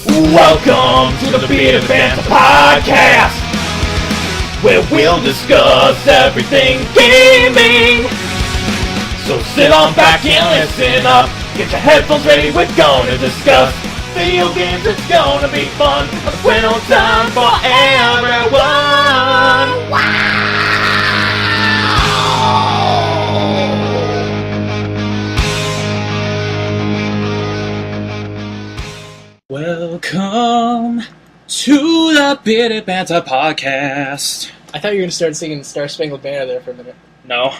Welcome to the Bearded Banter podcast, where we'll discuss everything gaming. So sit on back and listen up. Get your headphones ready, we're gonna discuss video games, it's gonna be fun. We're on time for everyone. Wow! Welcome to the Bearded Banter podcast. I thought you were going to start singing Star Spangled Banner there for a minute. No.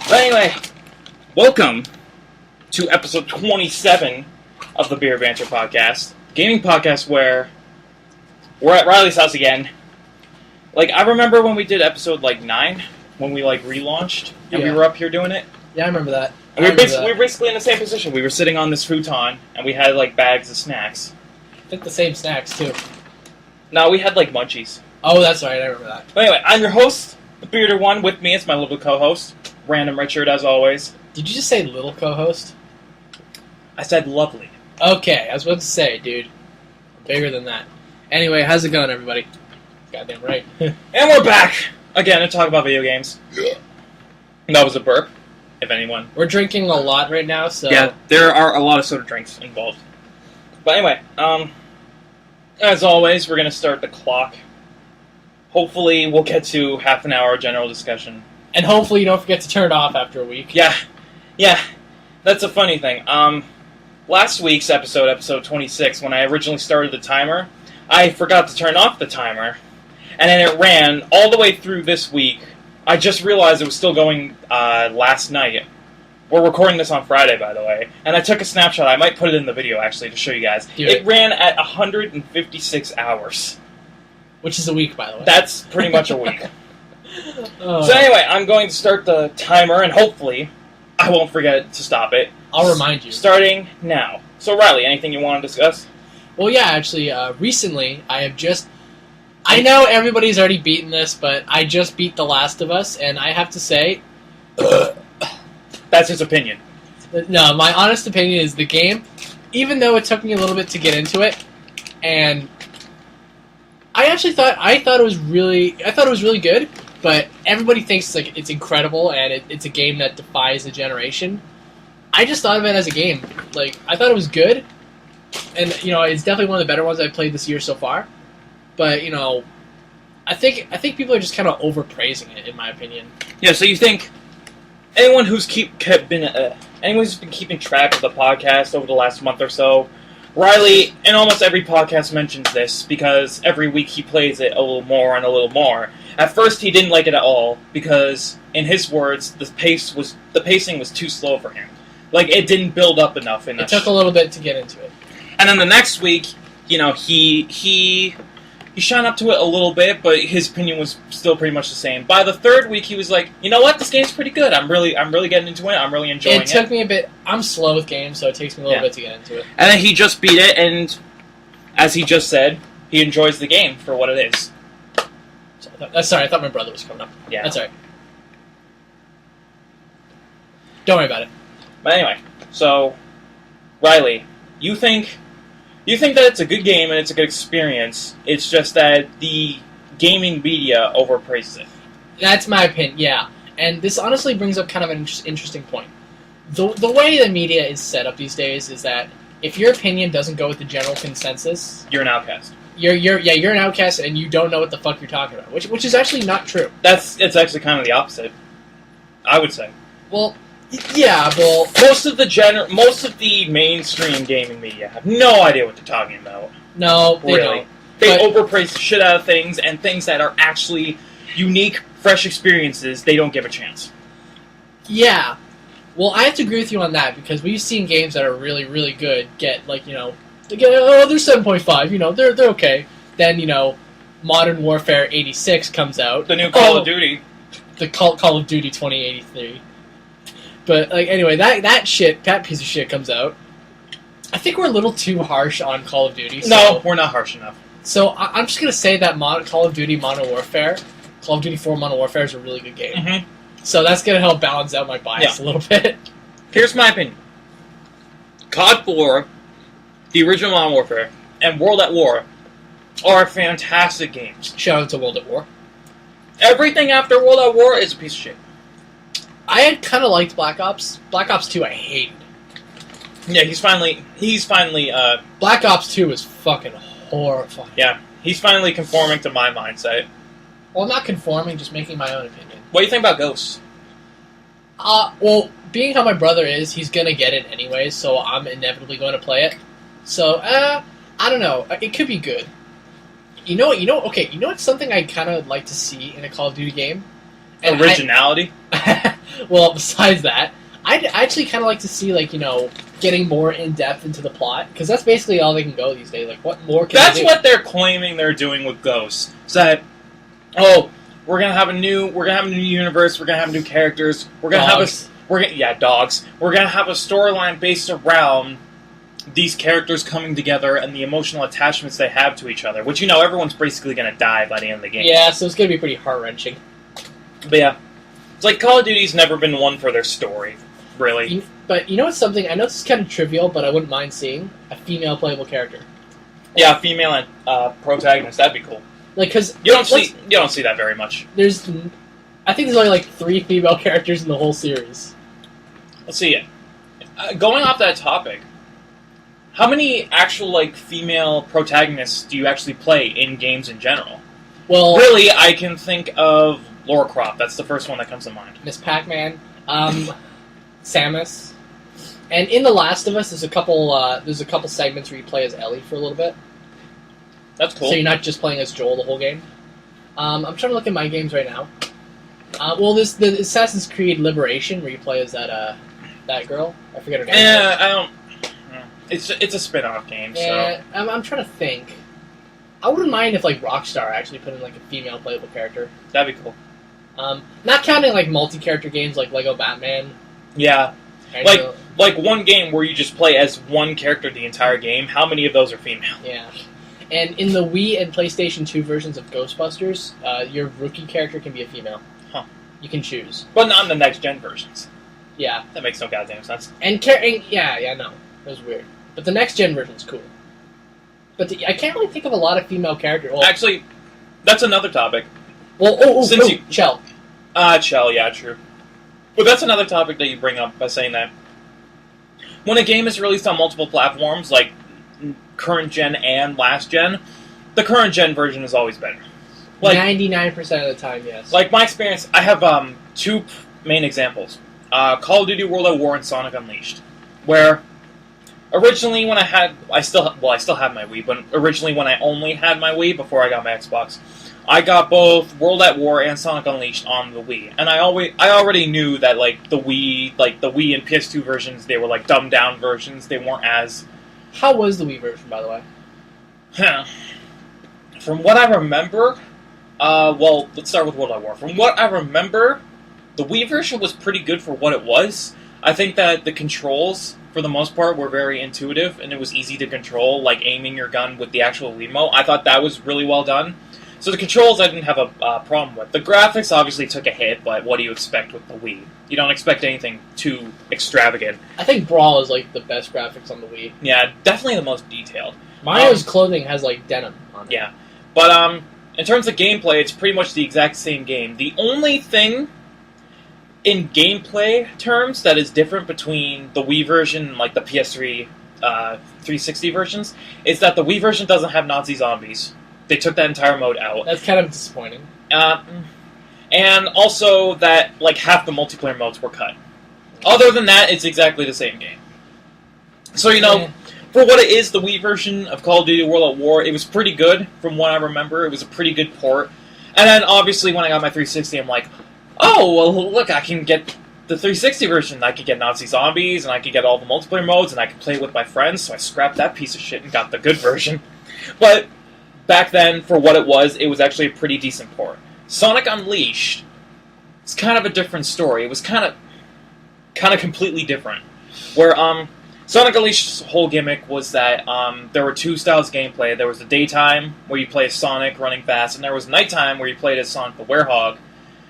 But anyway, welcome to episode 27 of the Bearded Banter podcast. Gaming podcast where we're at Riley's house again. Like, I remember when we did episode, 9, when we, relaunched, and we were up here doing it. Yeah, I remember that. We were basically in the same position. We were sitting on this futon, and we had, bags of snacks. I think the same snacks, too. No, we had, munchies. Oh, that's right, I remember that. But anyway, I'm your host, the Bearded One. With me is my little co-host, Random Richard, as always. Did you just say little co-host? I said lovely. Okay, I was about to say, dude. I'm bigger than that. Anyway, how's it going, everybody? Goddamn right. And we're back again to talk about video games. That was a burp, if anyone. We're drinking a lot right now, so... Yeah, there are a lot of soda drinks involved. But anyway, as always, we're going to start the clock. Hopefully, we'll get to half an hour general discussion. And hopefully you don't forget to turn it off after a week. Yeah, that's a funny thing. Last week's episode 26, when I originally started the timer, I forgot to turn off the timer, and then it ran all the way through this week. I just realized it was still going last night. We're recording this on Friday, by the way, and I took a snapshot. I might put it in the video, actually, to show you guys. It ran at 156 hours. Which is a week, by the way. That's pretty much a week. So anyway, I'm going to start the timer, and hopefully I won't forget to stop it. I'll remind you. Starting now. So Riley, anything you want to discuss? Well, yeah, actually, recently I have just... I know everybody's already beaten this, but I just beat The Last of Us, and I have to say... That's his opinion. No, my honest opinion is the game, even though it took me a little bit to get into it, and I thought it was really good, but everybody thinks it's incredible and it's a game that defies a generation. I just thought of it as a game. I thought it was good, and it's definitely one of the better ones I've played this year so far. But I think people are just kind of overpraising it, in my opinion. Yeah. So you think anyone who's been keeping track of the podcast over the last month or so, Riley in almost every podcast mentions this because every week he plays it a little more and a little more. At first, he didn't like it at all because, in his words, the pacing was too slow for him. It didn't build up enough. It took a little bit to get into it. And then the next week, he shot up to it a little bit, but his opinion was still pretty much the same. By the third week, he was like, you know what, this game's pretty good. I'm really getting into it. I'm really enjoying it. It took me a bit. I'm slow with games, so it takes me a little bit to get into it. And then he just beat it, and as he just said, he enjoys the game for what it is. Sorry, I thought my brother was coming up. Yeah. That's all right. Don't worry about it. But anyway, so, Riley, you think that it's a good game and it's a good experience. It's just that the gaming media overpraises it. That's my opinion, yeah. And this honestly brings up kind of an interesting point. The way the media is set up these days is that if your opinion doesn't go with the general consensus, you're an outcast. You're an outcast and you don't know what the fuck you're talking about, which is actually not true. It's actually kind of the opposite, I would say. Well, yeah, well, most of the mainstream gaming media have no idea what they're talking about. No, they don't. They overpraise the shit out of things, and things that are actually unique, fresh experiences, they don't give a chance. Yeah. Well, I have to agree with you on that, because we've seen games that are really, really good get, they're 7.5, they're okay. Then, Modern Warfare 86 comes out. The new Call of Duty. The Call of Duty 2083. But, anyway, that piece of shit comes out. I think we're a little too harsh on Call of Duty. No, we're not harsh enough. So, I'm just going to say that Call of Duty Modern Warfare, Call of Duty 4 Modern Warfare is a really good game. Mm-hmm. So that's going to help balance out my bias a little bit. Here's my opinion. COD 4 the original Modern Warfare, and World at War are fantastic games. Shout out to World at War. Everything after World at War is a piece of shit. I had kind of liked Black Ops. Black Ops 2 I hated. Yeah, he's finally, Black Ops 2 was fucking horrifying. yeah, he's finally conforming to my mindset. Well, not conforming, just making my own opinion. What do you think about Ghosts? Well, being how my brother is, he's gonna get it anyway, so I'm inevitably going to play it. So, I don't know. It could be good. You know what's something I kind of like to see in a Call of Duty game? And Originality? Well, besides that, I'd actually kind of like to see, like, getting more in-depth into the plot, because that's basically all they can go these days. Like, what more can That's they do? what they're claiming they're doing with Ghosts. Is that, we're gonna have a new universe, we're gonna have new characters, we're gonna Dogs. dogs. We're gonna have a storyline based around these characters coming together and the emotional attachments they have to each other, which, everyone's basically gonna die by the end of the game. Yeah, so it's gonna be pretty heart-wrenching. But yeah, it's like Call of Duty's never been one for their story, really. But you know what's something? I know this is kind of trivial, but I wouldn't mind seeing a female playable character. Yeah, female and protagonist, that'd be cool. Like, because You don't see that very much. I think there's only like 3 female characters in the whole series. Let's see. Going off that topic, how many actual female protagonists do you actually play in games in general? Well, Really, I can think of Lara Croft. That's the first one that comes to mind. Miss Pac-Man, Samus, and in The Last of Us, there's a couple segments where you play as Ellie for a little bit. That's cool. So you're not just playing as Joel the whole game. I'm trying to look at my games right now. Well, there's the Assassin's Creed Liberation, where you play as that girl. I forget her name. Yeah, I don't. It's a spin-off game, Yeah, so I'm trying to think. I wouldn't mind if Rockstar actually put in a female playable character. that'd be cool. Not counting multi-character games like Lego Batman. Yeah, I like one game where you just play as one character the entire game. How many of those are female? Yeah. And in the Wii and PlayStation 2 versions of Ghostbusters, your rookie character can be a female. Huh. You can choose. But not in the next-gen versions. Yeah. That makes no goddamn sense. And yeah, no. It was weird. But the next-gen version's cool. But I can't really think of a lot of female characters. Well, Actually, that's another topic. Since Chell. Chell, yeah, true. But that's another topic that you bring up by saying that when a game is released on multiple platforms, like current gen and last gen, the current gen version is always better. 99% of the time, yes. Like my experience, I have 2 main examples: Call of Duty World at War and Sonic Unleashed, where originally when I still have my Wii, but originally when I only had my Wii before I got my Xbox, I got both World at War and Sonic Unleashed on the Wii, and I already knew that the Wii and PS2 versions, they were dumbed down versions. They weren't as. How was the Wii version, by the way? From what I remember, well, let's start with World at War. From what I remember, the Wii version was pretty good for what it was. I think that the controls, for the most part, were very intuitive, and it was easy to control, aiming your gun with the actual Wiimote. I thought that was really well done. So the controls I didn't have a problem with. The graphics obviously took a hit, but what do you expect with the Wii? You don't expect anything too extravagant. I think Brawl is the best graphics on the Wii. Yeah, definitely the most detailed. Mario's clothing has denim on it. Yeah, but in terms of gameplay, it's pretty much the exact same game. The only thing in gameplay terms that is different between the Wii version and the PS3 360 versions is that the Wii version doesn't have Nazi zombies. They took that entire mode out. That's kind of disappointing. And also that half the multiplayer modes were cut. Other than that, it's exactly the same game. So for what it is, the Wii version of Call of Duty World at War, it was pretty good from what I remember. It was a pretty good port. And then obviously when I got my 360, I'm like, oh, well, look, I can get the 360 version. I could get Nazi zombies, and I could get all the multiplayer modes, and I could play with my friends, so I scrapped that piece of shit and got the good version. But back then, for what it was actually a pretty decent port. Sonic Unleashed, it's kind of a different story. It was kind of completely different. Where Sonic Unleashed's whole gimmick was that there were 2 styles of gameplay. There was the daytime, where you play as Sonic running fast, and there was nighttime, where you played as Sonic the Werehog,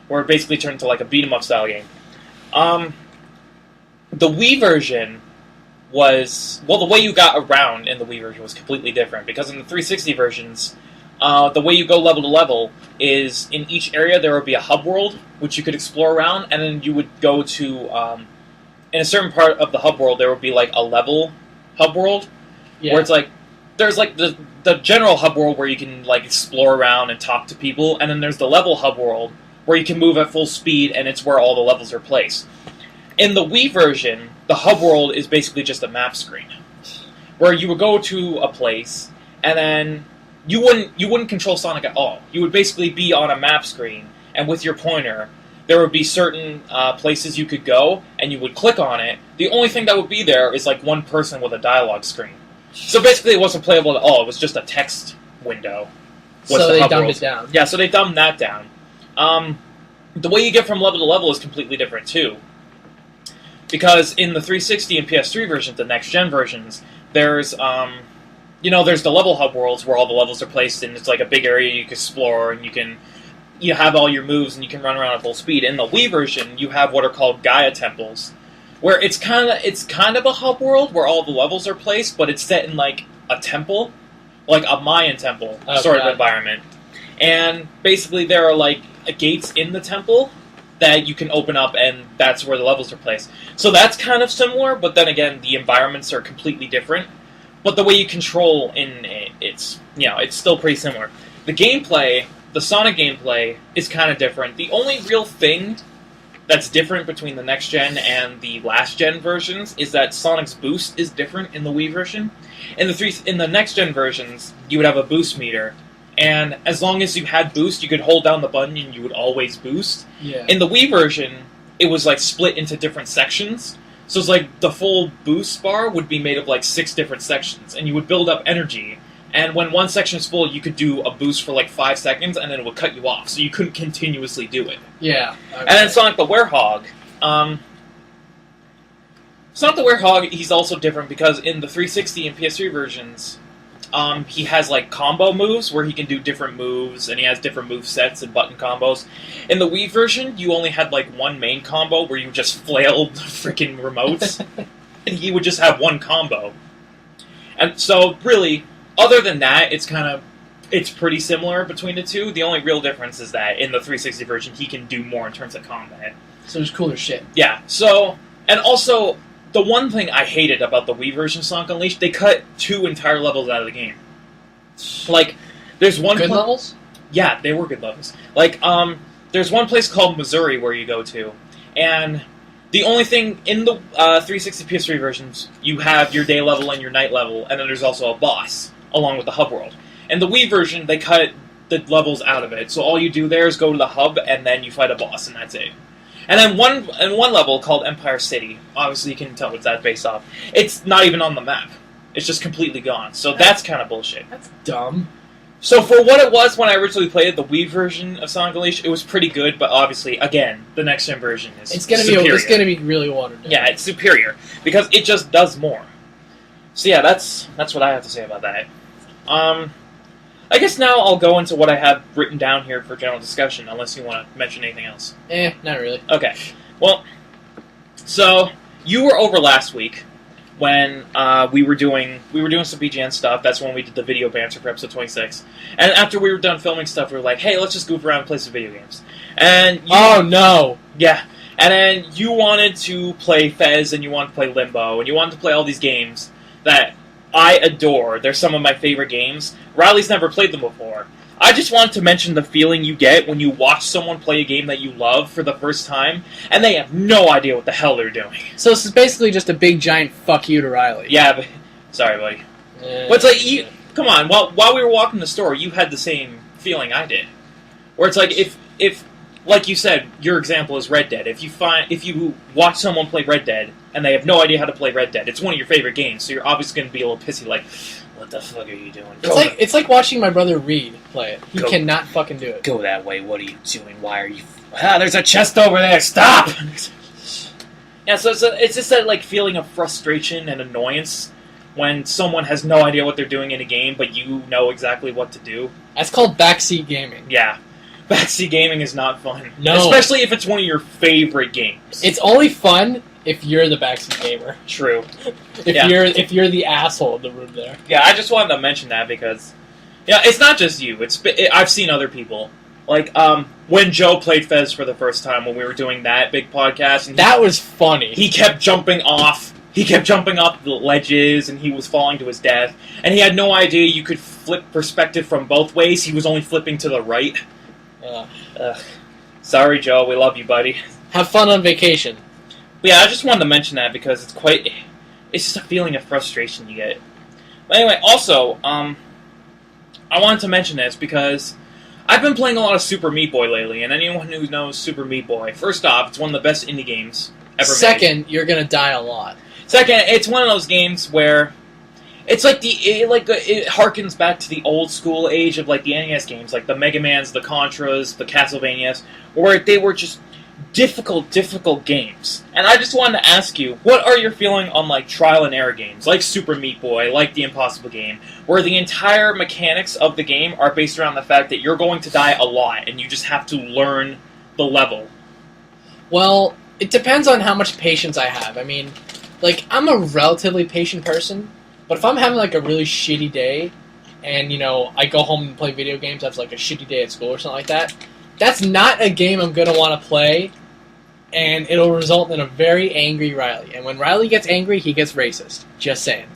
where it basically turned into a beat-em-up style game. The Wii version was, well, the way you got around in the Wii version was completely different, because in the 360 versions, the way you go level to level is in each area there would be a hub world, which you could explore around, and then you would go to, in a certain part of the hub world, there would be like a level hub world, where it's like, there's like the general hub world where you can like explore around and talk to people, and then there's the level hub world where you can move at full speed, and it's where all the levels are placed. In the Wii version, the hub world is basically just a map screen, where you would go to a place, and then you wouldn't control Sonic at all. You would basically be on a map screen, and with your pointer, there would be certain places you could go, and you would click on it. The only thing that would be there is like one person with a dialogue screen. So basically, it wasn't playable at all. It was just a text window. So they dumbed it down. Yeah, so they dumbed that down. The way you get from level to level is completely different too. Because in the 360 and PS3 versions, the next-gen versions, there's there's the level hub worlds where all the levels are placed, and it's like a big area you can explore, and you have all your moves, and you can run around at full speed. In the Wii version, you have what are called Gaia temples, where it's kind of a hub world where all the levels are placed, but it's set in like a temple, like a Mayan temple sort of environment. And basically, there are like gates in the temple that you can open up, and that's where the levels are placed. So that's kind of similar, but then again, the environments are completely different. But the way you control it's still pretty similar. The gameplay, the Sonic gameplay, is kind of different. The only real thing that's different between the next gen and the last gen versions is that Sonic's boost is different in the Wii version. In the next gen versions, you would have a boost meter. And as long as you had boost, you could hold down the button and you would always boost. Yeah. In the Wii version, it was like split into different sections. So it's like the full boost bar would be made of like 6 different sections, and you would build up energy. And when one section is full, you could do a boost for like 5 seconds, and then it would cut you off. So you couldn't continuously do it. Yeah. Okay. And then Sonic the Werehog. Sonic the Werehog, he's also different because in the 360 and PS3 versions, he has like combo moves where he can do different moves, and he has different move sets and button combos. In the Wii version, you only had like one main combo where you just flailed freaking remotes, and he would just have one combo. And so, really, other than that, it's pretty similar between the two. The only real difference is that in the 360 version, he can do more in terms of combat. So there's cooler shit. Yeah. So, and also, the one thing I hated about the Wii version of Sonic Unleashed, they cut 2 entire levels out of the game. Like, there's one... Good levels? Yeah, they were good levels. Like, there's one place called Missouri where you go to, and the only thing in the 360 PS3 versions, you have your day level and your night level, and then there's also a boss, along with the hub world. In the Wii version, they cut the levels out of it, so all you do there is go to the hub, and then you fight a boss, and that's it. And then one level called Empire City, obviously you can tell what that's based off, it's not even on the map. It's just completely gone. So that's kind of bullshit. That's dumb. So for what it was when I originally played it, the Wii version of Sonic Unleashed, it was pretty good, but obviously, again, the next gen version is superior. It's gonna be really watered down. Yeah, it's superior, because it just does more. So yeah, that's what I have to say about that. I guess now I'll go into what I have written down here for general discussion, unless you want to mention anything else. Not really. Okay. Well, so you were over last week when we were doing some BGN stuff. That's when we did the video banter for episode 26. And after we were done filming stuff, we were like, hey, let's just goof around and play some video games. And oh no! Yeah. And then you wanted to play Fez, and you wanted to play Limbo, and you wanted to play all these games that I adore. They're some of my favorite games. Riley's never played them before. I just wanted to mention the feeling you get when you watch someone play a game that you love for the first time, and they have no idea what the hell they're doing. So this is basically just a big giant fuck you to Riley. Yeah, but sorry, buddy. But it's like, come on, while we were walking the store, you had the same feeling I did. Where it's like, if like you said, your example is Red Dead. If you watch someone play Red Dead, and they have no idea how to play Red Dead, it's one of your favorite games, so you're obviously going to be a little pissy, like, what the fuck are you doing? It's like watching my brother Reed play it. He cannot fucking do it. Go that way. What are you doing? Why are you... there's a chest over there. Stop! Yeah, so it's just that like feeling of frustration and annoyance when someone has no idea what they're doing in a game, but you know exactly what to do. That's called backseat gaming. Yeah. Backseat gaming is not fun. No. Especially if it's one of your favorite games. It's only fun if you're the backseat gamer. True. If you're the asshole in the room there. Yeah, I just wanted to mention that because, it's not just you. I've seen other people. Like, when Joe played Fez for the first time when we were doing that big podcast. And that was funny. He kept jumping off. He kept jumping off the ledges, and he was falling to his death. And he had no idea you could flip perspective from both ways. He was only flipping to the right. Sorry, Joe. We love you, buddy. Have fun on vacation. But yeah, I just wanted to mention that because it's just a feeling of frustration you get. But anyway, also, I wanted to mention this because I've been playing a lot of Super Meat Boy lately, and anyone who knows Super Meat Boy, first off, it's one of the best indie games ever made. Second, you're gonna die a lot. Second, it's one of those games where it's like it harkens back to the old school age of like the NES games, like the Mega Mans, the Contras, the Castlevanias, where they were just difficult games. And I just wanted to ask you, what are your feeling on like trial and error games, like Super Meat Boy, like the Impossible Game, where the entire mechanics of the game are based around the fact that you're going to die a lot and you just have to learn the level? Well, it depends on how much patience I have. I mean, like, I'm a relatively patient person, but if I'm having like a really shitty day and, I go home and play video games after like a shitty day at school or something like that, that's not a game I'm going to want to play, and it'll result in a very angry Riley. And when Riley gets angry, he gets racist. Just saying.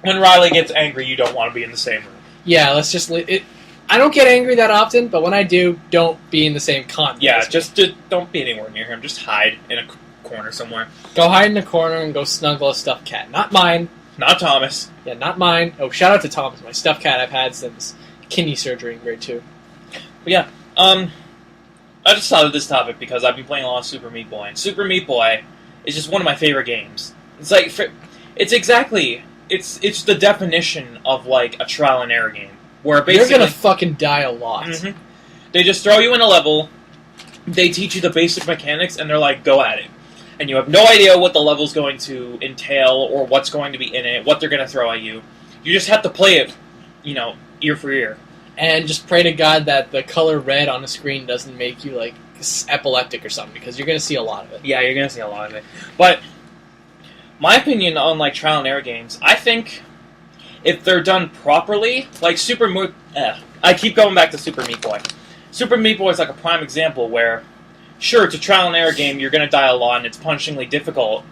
When Riley gets angry, you don't want to be in the same room. Yeah, let's just... I don't get angry that often, but when I do, don't be in the same continent. Yeah, just don't be anywhere near him. Just hide in a corner somewhere. Go hide in a corner and go snuggle a stuffed cat. Not mine. Not Thomas. Yeah, not mine. Oh, shout out to Thomas, my stuffed cat I've had since kidney surgery in grade 2. But yeah, I just thought of this topic because I've been playing a lot of Super Meat Boy, and Super Meat Boy is just one of my favorite games. It's like, it's the definition of like a trial and error game, where basically you're gonna fucking die a lot. Mm-hmm. They just throw you in a level, they teach you the basic mechanics, and they're like, go at it. And you have no idea what the level's going to entail, or what's going to be in it, what they're going to throw at you. You just have to play it, ear for ear. And just pray to God that the color red on the screen doesn't make you, like, epileptic or something, because you're going to see a lot of it. Yeah, you're going to see a lot of it. But my opinion on, like, trial and error games, I think if they're done properly, like I keep going back to Super Meat Boy. Super Meat Boy is like a prime example where, sure, it's a trial and error game, you're going to die a lot, and it's punishingly difficult,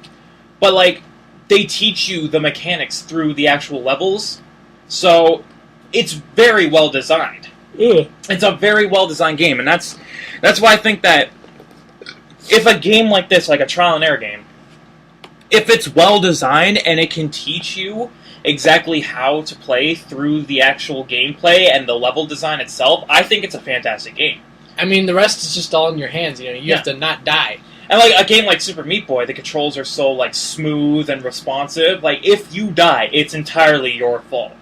but, like, they teach you the mechanics through the actual levels, so it's very well designed. Ugh. It's a very well designed game, and that's why I think that if a game like this, like a trial and error game, if it's well designed and it can teach you exactly how to play through the actual gameplay and the level design itself, I think it's a fantastic game. I mean, the rest is just all in your hands. You have to not die. And like a game like Super Meat Boy, the controls are so like smooth and responsive. Like if you die, it's entirely your fault.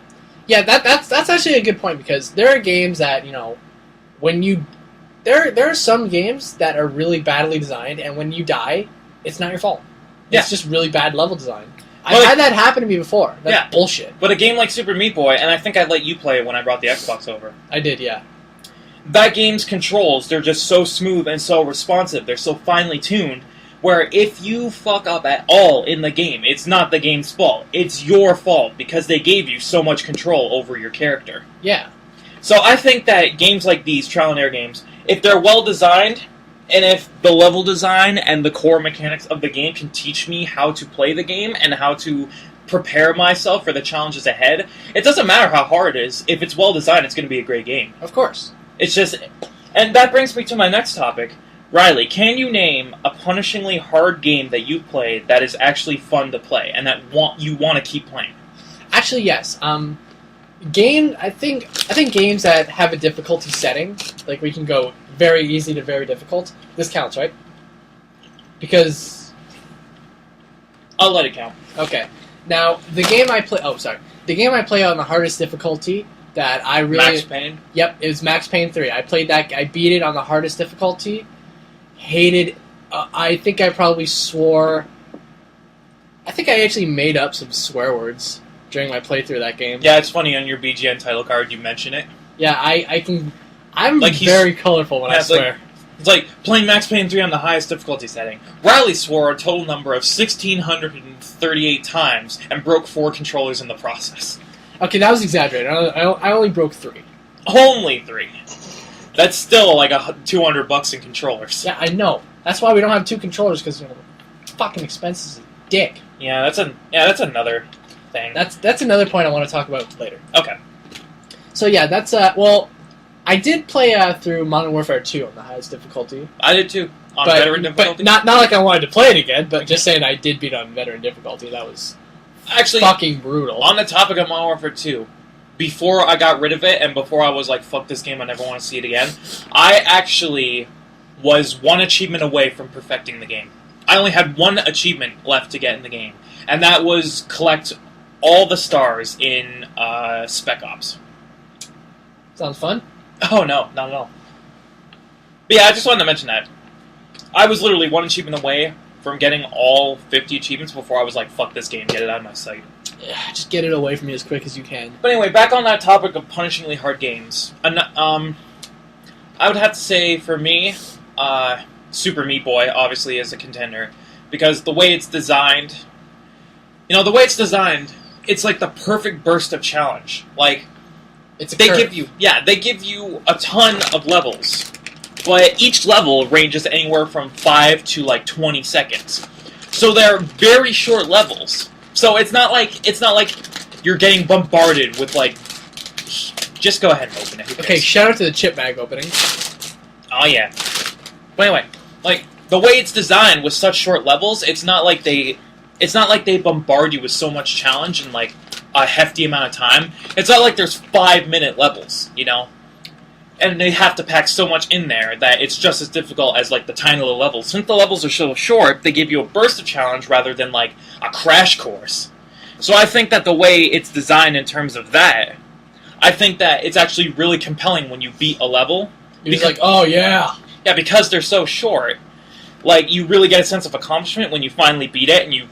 Yeah, that's actually a good point, because there are games that, when you... There are some games that are really badly designed, and when you die, it's not your fault. Yeah. It's just really bad level design. I've had that happen to me before. That's bullshit. But a game like Super Meat Boy, and I think I let you play it when I brought the Xbox over. I did, yeah. That game's controls, they're just so smooth and so responsive. They're so finely tuned, where if you fuck up at all in the game, it's not the game's fault. It's your fault, because they gave you so much control over your character. Yeah. So I think that games like these, trial and error games, if they're well designed, and if the level design and the core mechanics of the game can teach me how to play the game and how to prepare myself for the challenges ahead, it doesn't matter how hard it is. If it's well designed, it's going to be a great game. Of course. It's just... And that brings me to my next topic. Riley, can you name a punishingly hard game that you've played that is actually fun to play and that you want to keep playing? Actually, yes. I think games that have a difficulty setting, like we can go very easy to very difficult. This counts, right? Because I'll let it count. Okay. Now the game I play. Oh, sorry. The game I play on the hardest difficulty that I really... Max Payne? Yep, it was Max Payne 3. I played that. I beat it on the hardest difficulty. Hated... I think I probably swore... I think I actually made up some swear words during my playthrough of that game. Yeah, it's funny, on your BGN title card you mention it. Yeah, I can... I'm like very colorful when I swear. It's like playing Max Payne 3 on the highest difficulty setting. Riley swore a total number of 1,638 times and broke 4 controllers in the process. Okay, that was exaggerated. I only broke 3. Only 3. That's still like $200 in controllers. Yeah, I know. That's why we don't have 2 controllers, because fucking expenses is a dick. Yeah, that's another thing. That's another point I want to talk about later. Okay. So yeah, that's well, I did play through Modern Warfare 2 on the highest difficulty. I did too. On veteran difficulty? But not like I wanted to play it again, but just saying I did beat on veteran difficulty. That was actually fucking brutal. On the topic of Modern Warfare 2, before I got rid of it and before I was like, fuck this game, I never want to see it again, I actually was 1 achievement away from perfecting the game. I only had 1 achievement left to get in the game, and that was collect all the stars in Spec Ops. Sounds fun. Oh, no, not at all. But yeah, I just wanted to mention that. I was literally 1 achievement away from getting all 50 achievements before I was like, fuck this game, get it out of my sight. Yeah, just get it away from me as quick as you can. But anyway, back on that topic of punishingly hard games. I would have to say, for me, Super Meat Boy, obviously, is a contender. Because the way it's designed... it's like the perfect burst of challenge. Like... They give you a ton of levels, but each level ranges anywhere from 5 to like 20 seconds. So they're very short levels. So it's not like you're getting bombarded with like. Just go ahead and open it. Okay, shout out to the chip bag opening. Oh yeah. But anyway, like the way it's designed with such short levels, it's not like they bombard you with so much challenge and like a hefty amount of time. It's not like there's 5-minute levels, you know? And they have to pack so much in there that it's just as difficult as like the tiny little levels. Since the levels are so short, they give you a burst of challenge rather than like a crash course. So I think that the way it's designed in terms of that, I think that it's actually really compelling when you beat a level. You're like, oh yeah. Yeah, because they're so short. Like, you really get a sense of accomplishment when you finally beat it, and you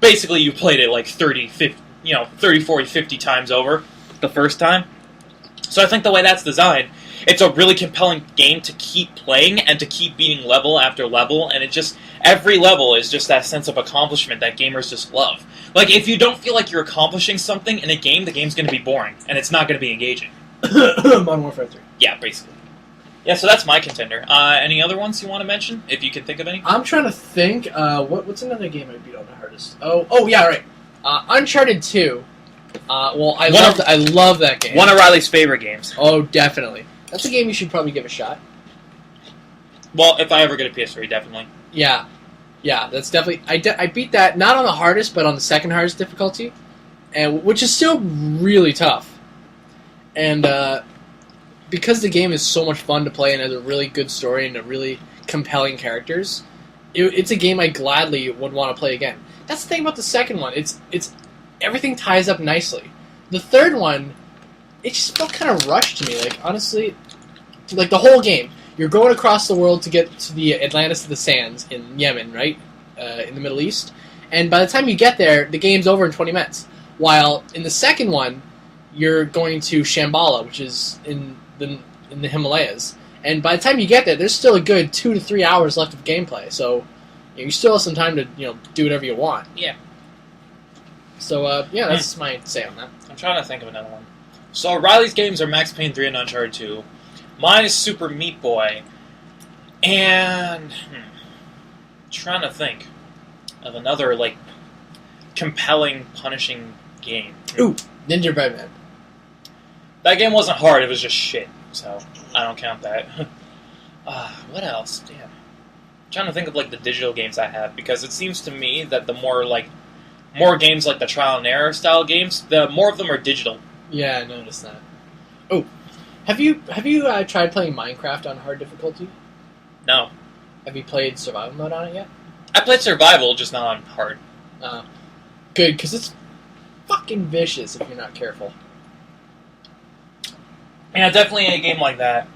played it like 30, 40, 50 times over the first time. So I think the way that's designed, it's a really compelling game to keep playing and to keep beating level after level, and every level is just that sense of accomplishment that gamers just love. Like, if you don't feel like you're accomplishing something in a game, the game's going to be boring, and it's not going to be engaging. Modern Warfare 3. Yeah, basically. Yeah, so that's my contender. Any other ones you want to mention, if you can think of any? I'm trying to think. What's another game I beat on the hardest? Oh yeah, right. Uncharted 2. I love that game. One of Riley's favorite games. Oh, definitely. That's a game you should probably give a shot. Well, if I ever get a PS3, definitely. Yeah, that's definitely... I beat that, not on the hardest, but on the second hardest difficulty, which is still really tough. And because the game is so much fun to play and has a really good story and a really compelling characters, it's a game I gladly would want to play again. That's the thing about the second one. It's everything ties up nicely. The third one, it just felt kind of rushed to me. Like, honestly, like the whole game, you're going across the world to get to the Atlantis of the Sands in Yemen, right? In the Middle East. And by the time you get there, the game's over in 20 minutes. While in the second one, you're going to Shambhala, which is in the Himalayas. And by the time you get there, there's still a good 2 to 3 hours left of gameplay. So you still have some time to do whatever you want. Yeah. So that's my say on that. I'm trying to think of another one. So Riley's games are Max Payne 3 and Uncharted 2. Mine is Super Meat Boy. And trying to think of another like compelling, punishing game. Ooh, Ninja Breadman. That game wasn't hard, it was just shit, so I don't count that. What else? Damn. I'm trying to think of like the digital games I have, because it seems to me that the more games like the trial and error style games, the more of them are digital. Yeah, I noticed that. Oh, have you tried playing Minecraft on hard difficulty? No. Have you played survival mode on it yet? I played survival, just not on hard. Good, because it's fucking vicious if you're not careful. Yeah, definitely a game like that,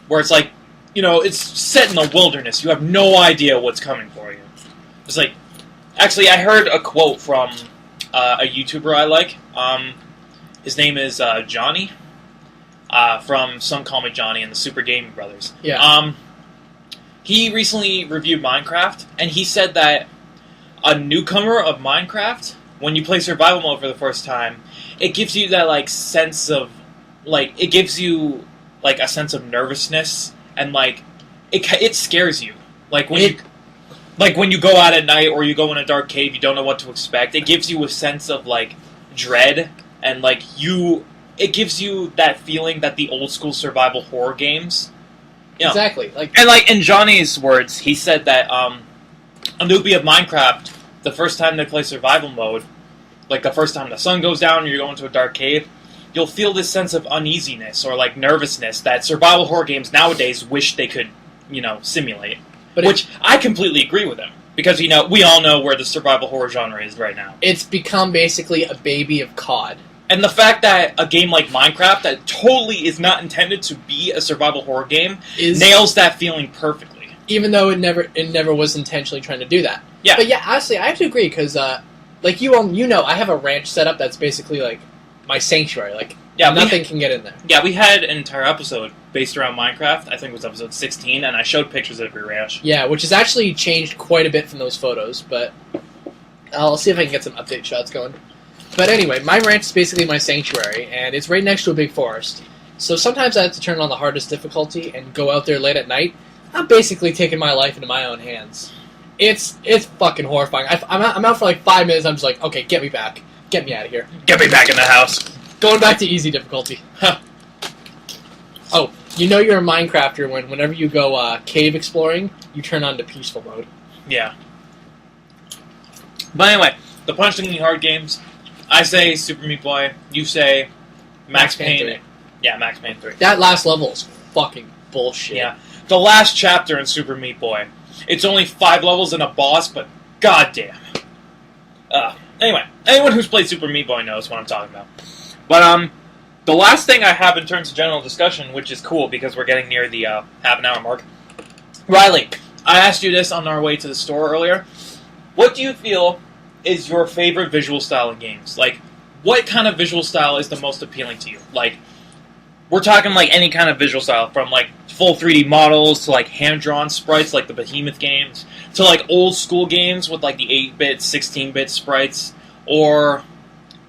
where it's like, it's set in the wilderness. You have no idea what's coming for you. It's like, actually, I heard a quote from a YouTuber I like. His name is Johnny, from Some Call Me Johnny and the Super Gaming Brothers. Yeah. he recently reviewed Minecraft, and he said that a newcomer of Minecraft, when you play survival mode for the first time, it gives you that like sense of it gives you like a sense of nervousness, and like it scares you. Like when you go out at night or you go in a dark cave, you don't know what to expect. It gives you a sense of like dread, and it gives you that feeling that the old school survival horror games. Exactly. And in Johnny's words, he said that a newbie of Minecraft, the first time they play survival mode, like the first time the sun goes down and you go into a dark cave, you'll feel this sense of uneasiness or like nervousness that survival horror games nowadays wish they could, simulate. Which I completely agree with him. Because, we all know where the survival horror genre is right now. It's become basically a baby of COD. And the fact that a game like Minecraft, that totally is not intended to be a survival horror game, nails that feeling perfectly. Even though it never was intentionally trying to do that. Yeah. But yeah, honestly, I have to agree, because, like, I have a ranch set up that's basically, like, my sanctuary. Like, nothing can get in there. Yeah, we had an entire episode based around Minecraft. I think it was episode 16, and I showed pictures of your ranch. Yeah, which has actually changed quite a bit from those photos, but I'll see if I can get some update shots going. But anyway, my ranch is basically my sanctuary, and it's right next to a big forest. So sometimes I have to turn on the hardest difficulty and go out there late at night. I'm basically taking my life into my own hands. It's fucking horrifying. I'm out for like 5 minutes, I'm just like, okay, get me back. Get me out of here. Get me back in the house. Going back to easy difficulty. Oh, you're a Minecrafter whenever you go cave exploring, you turn on to peaceful mode. Yeah. But anyway, the punishingly hard games, I say Super Meat Boy, you say Max Payne 3. Yeah, Max Payne 3. That last level is fucking bullshit. Yeah. The last chapter in Super Meat Boy, it's only 5 levels and a boss, but goddamn. Anyway, anyone who's played Super Meat Boy knows what I'm talking about. But, the last thing I have in terms of general discussion, which is cool because we're getting near the half an hour mark. Riley, I asked you this on our way to the store earlier. What do you feel is your favorite visual style in games? Like, what kind of visual style is the most appealing to you? Like, we're talking like any kind of visual style, from like full 3D models to like hand-drawn sprites like the Behemoth games, to like old school games with like the 8-bit, 16-bit sprites, or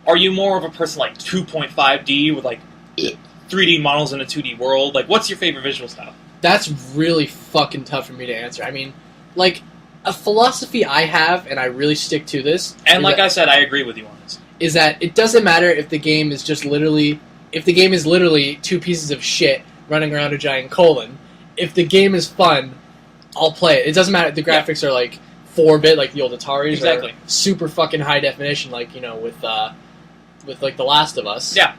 are you more of a person like 2.5D with like 3D models in a 2D world? Like, what's your favorite visual style? That's really fucking tough for me to answer. I mean, like, a philosophy I have, and I really stick to this... And like I said, I agree with you on this. ...is that it doesn't matter if the game is just literally... If the game is literally 2 pieces of shit running around a giant colon, if the game is fun, I'll play it. It doesn't matter if the graphics are, like, 4-bit, like the old Ataris, exactly, or super fucking high definition, like, with like, The Last of Us. Yeah.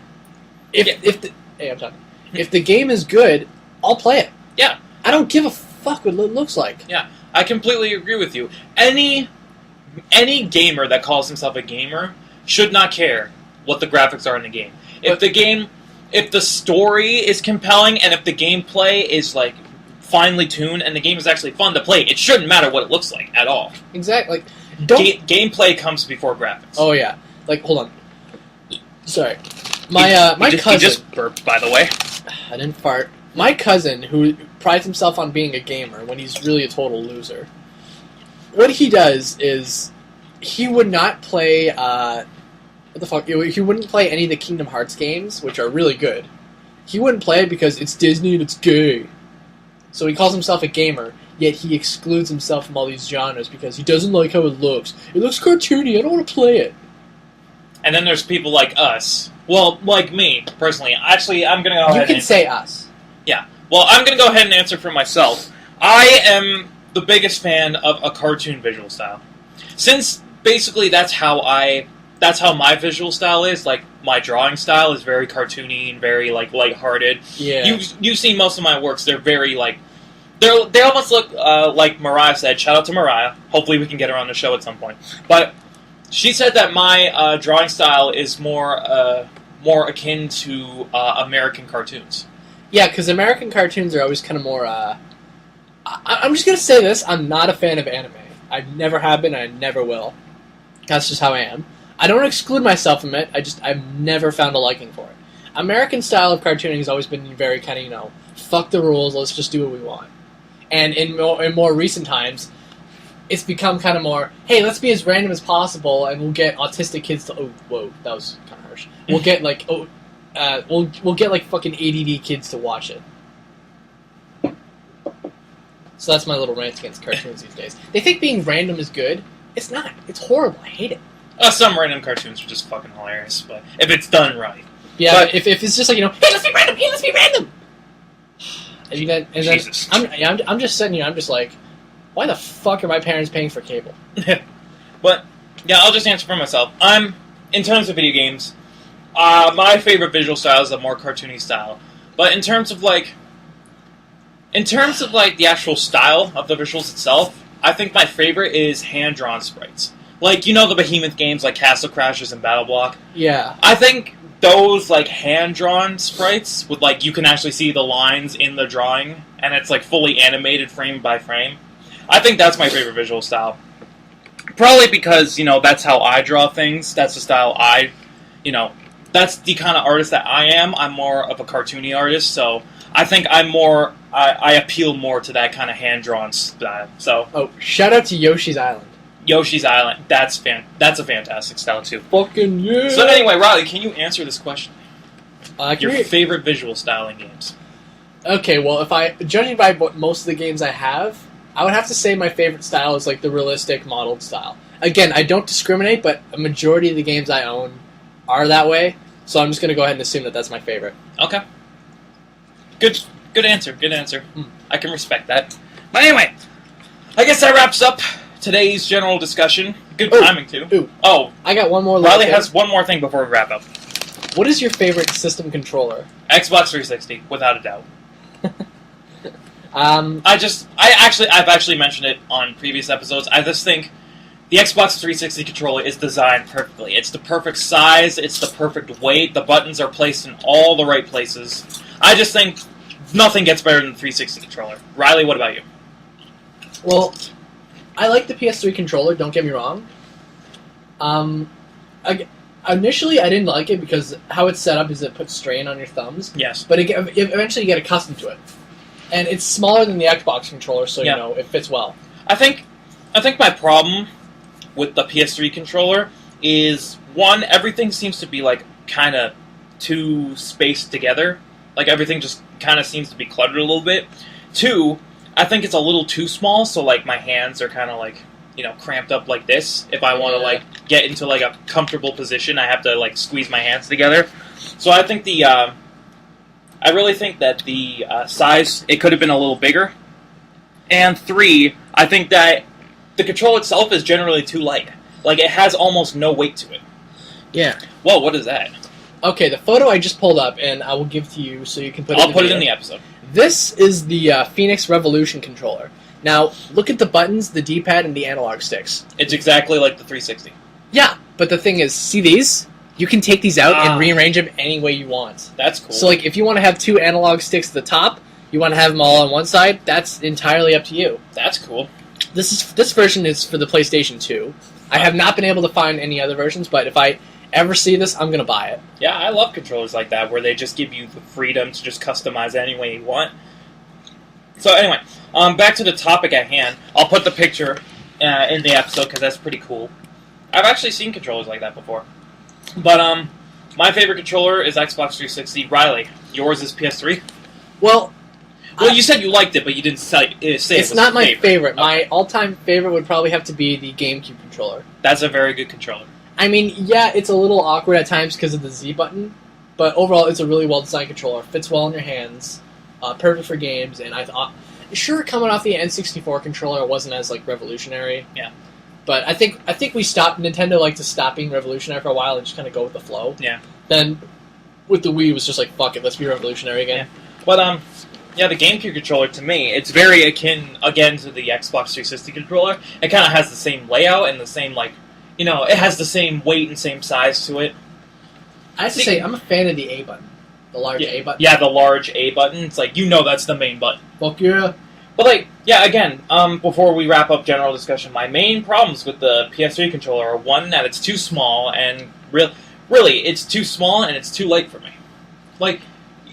I'm talking. If the game is good, I'll play it. Yeah. I don't give a fuck what it looks like. Yeah, I completely agree with you. Any gamer that calls himself a gamer should not care what the graphics are in the game. If the story is compelling and if the gameplay is like finely tuned and the game is actually fun to play, it shouldn't matter what it looks like at all. Exactly. Gameplay comes before graphics. Oh yeah. Like, hold on. Sorry. My cousin... He just burped, by the way. I didn't fart. My cousin, who prides himself on being a gamer when he's really a total loser, what he does is he would not play... what the fuck? He wouldn't play any of the Kingdom Hearts games, which are really good. He wouldn't play it because it's Disney and it's gay. So he calls himself a gamer, yet he excludes himself from all these genres because he doesn't like how it looks. It looks cartoony, I don't want to play it. And then there's people like us. Well, like me, personally. Actually, I'm going to go ahead You can say us. Yeah. Well, I'm going to go ahead and answer for myself. I am the biggest fan of a cartoon visual style. Since, basically, that's how my visual style is. Like, my drawing style is very cartoony and very, like, lighthearted. Yeah. You've seen most of my works. They're very, like... They almost look, like Mariah said. Shout out to Mariah. Hopefully we can get her on the show at some point. But... she said that my drawing style is more akin to American cartoons. Yeah, because American cartoons are always kind of more... I'm just going to say this. I'm not a fan of anime. I never have been, and I never will. That's just how I am. I don't exclude myself from it. I've never found a liking for it. American style of cartooning has always been very kind of, fuck the rules, let's just do what we want. And in more recent times, it's become kind of more, hey, let's be as random as possible, and we'll get autistic kids to. Oh, whoa, that was kind of harsh. We'll get like we'll get like fucking ADD kids to watch it. So that's my little rant against cartoons these days. They think being random is good. It's not. It's horrible. I hate it. Some random cartoons are just fucking hilarious, but if it's done right. Yeah, but if it's just like, hey, let's be random. Hey, let's be random. And Jesus. then I'm just sitting here. I'm just like, why the fuck are my parents paying for cable? But yeah, I'll just answer for myself. In terms of video games, my favorite visual style is a more cartoony style. But in terms of like the actual style of the visuals itself, I think my favorite is hand-drawn sprites. Like, the Behemoth games like Castle Crashers and Battle Block? Yeah. I think those, like, hand-drawn sprites with, like, you can actually see the lines in the drawing, and it's, like, fully animated frame by frame. I think that's my favorite visual style. Probably because, that's how I draw things. That's the style that's the kind of artist that I am. I'm more of a cartoony artist, so I think I appeal more to that kind of hand-drawn style. So. Oh, shout out to Yoshi's Island. Yoshi's Island. That's a fantastic style too. Fucking yeah. So anyway, Riley, can you answer this question? Your you... favorite visual style in games? Okay, well, judging by most of the games I have, I would have to say my favorite style is like the realistic modeled style. Again, I don't discriminate, but a majority of the games I own are that way, so I'm just going to go ahead and assume that that's my favorite. Okay. Good answer. Good answer. I can respect that. But anyway, I guess that wraps up today's general discussion. Good timing, too. Ooh. Oh. I got one more. Riley has one more thing before we wrap up. What is your favorite system controller? Xbox 360, without a doubt. I've actually mentioned it on previous episodes. I just think the Xbox 360 controller is designed perfectly. It's the perfect size, it's the perfect weight, the buttons are placed in all the right places. I just think nothing gets better than the 360 controller. Riley, what about you? Well, I like the PS3 controller, don't get me wrong. Initially, I didn't like it because how it's set up is it puts strain on your thumbs. Yes. But eventually you get accustomed to it. And it's smaller than the Xbox controller, so it fits well. I think my problem with the PS3 controller is, one, everything seems to be like kind of too spaced together. Like everything just kind of seems to be cluttered a little bit. Two, I think it's a little too small, so like my hands are kind of like, cramped up like this. If I want to like get into like a comfortable position, I have to like squeeze my hands together. So I think I really think that the size, it could have been a little bigger. And three, I think that the controller itself is generally too light. Like, it has almost no weight to it. Yeah. Whoa, what is that? Okay, the photo I just pulled up, and I will give to you so you can put it in the I'll put it in the episode. This is the Phoenix Revolution controller. Now, look at the buttons, the D-pad, and the analog sticks. It's exactly like the 360. Yeah, but the thing is, see these? You can take these out and rearrange them any way you want. That's cool. So, like, if you want to have two analog sticks at the top, you want to have them all on one side, that's entirely up to you. That's cool. This version is for the PlayStation 2. I have not been able to find any other versions, but if I ever see this, I'm going to buy it. Yeah, I love controllers like that, where they just give you the freedom to just customize any way you want. So anyway, back to the topic at hand. I'll put the picture in the episode, because that's pretty cool. I've actually seen controllers like that before. But, my favorite controller is Xbox 360. Riley, yours is PS3? Well, you said you liked it, but you didn't say it was it's not my favorite. Okay. My all-time favorite would probably have to be the GameCube controller. That's a very good controller. I mean, yeah, it's a little awkward at times because of the Z button, but overall it's a really well-designed controller. Fits well in your hands, perfect for games, and I thought, sure, coming off the N64 controller, it wasn't as, like, revolutionary. Yeah. But I think Nintendo liked to stop being revolutionary for a while and just kind of go with the flow. Yeah. Then, with the Wii, it was just like, fuck it, let's be revolutionary again. Yeah. But, the GameCube controller, to me, it's very akin, again, to the Xbox 360 controller. It kind of has the same layout and the same, like, it has the same weight and same size to it. I have to say, I'm a fan of the A button. The large A button. Yeah, the large A button. It's like, that's the main button. Fuck yeah. But, like, yeah, again, before we wrap up general discussion, my main problems with the PS3 controller are, one, that it's too small, and really, it's too small and it's too light for me. Like,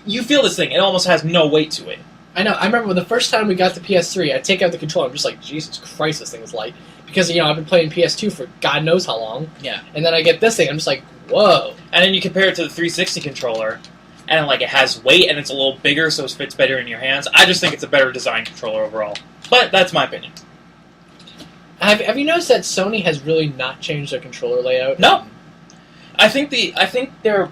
you feel this thing, it almost has no weight to it. I know. I remember the first time we got the PS3, I take out the controller, I'm just like, Jesus Christ, this thing is light. Because, I've been playing PS2 for God knows how long. Yeah. And then I get this thing, I'm just like, whoa. And then you compare it to the 360 controller, and it has weight, and it's a little bigger, so it fits better in your hands. I just think it's a better design controller overall. But that's my opinion. Have you noticed that Sony has really not changed their controller layout? No. I think they're,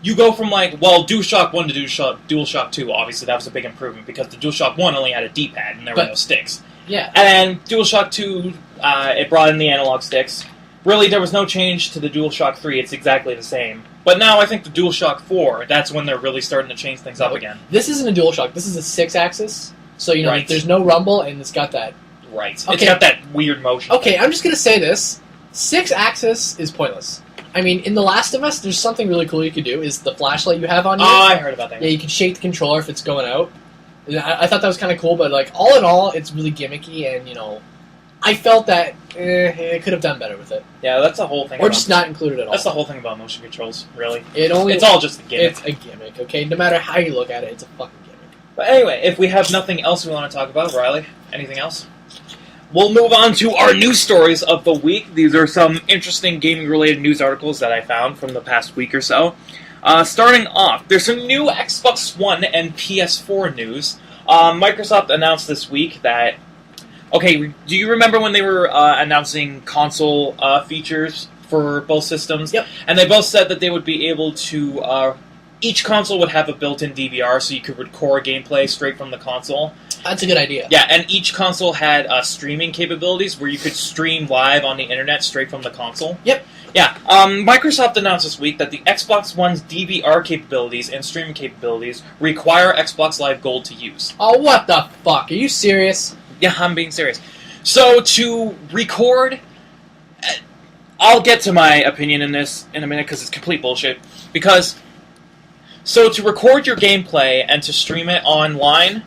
you go from, DualShock 1 to DualShock 2, obviously that was a big improvement, because the DualShock 1 only had a D-pad, and there were no sticks. Yeah. And DualShock 2, it brought in the analog sticks. Really, there was no change to the DualShock 3, it's exactly the same. But now I think the DualShock 4, that's when they're really starting to change things up again. This isn't a DualShock, this is a 6-axis, so, Right. there's no rumble, and it's got that... Right. Okay. It's got that weird motion. Okay, I'm just gonna say this. 6-axis is pointless. I mean, in The Last of Us, there's something really cool you could do, is the flashlight you have on you. Oh, I heard about that. Yeah, you can shake the controller if it's going out. I thought that was kind of cool, but, all in all, it's really gimmicky, and, I felt that it could have done better with it. Yeah, that's the whole thing. Or just not included at all. That's the whole thing about motion controls, really. It's all just a gimmick. It's a gimmick, okay? No matter how you look at it, it's a fucking gimmick. But anyway, if we have nothing else we want to talk about, Riley, anything else? We'll move on to our news stories of the week. These are some interesting gaming-related news articles that I found from the past week or so. Starting off, there's some new Xbox One and PS4 news. Microsoft announced this week that... Okay, do you remember when they were announcing console features for both systems? Yep. And they both said that they would be able to... each console would have a built-in DVR, so you could record gameplay straight from the console. That's a good idea. Yeah, and each console had streaming capabilities where you could stream live on the internet straight from the console. Yep. Yeah, Microsoft announced this week that the Xbox One's DVR capabilities and streaming capabilities require Xbox Live Gold to use. Oh, what the fuck? Are you serious? Yeah, I'm being serious. So, to record... I'll get to my opinion in this in a minute because it's complete bullshit. So, to record your gameplay and to stream it online...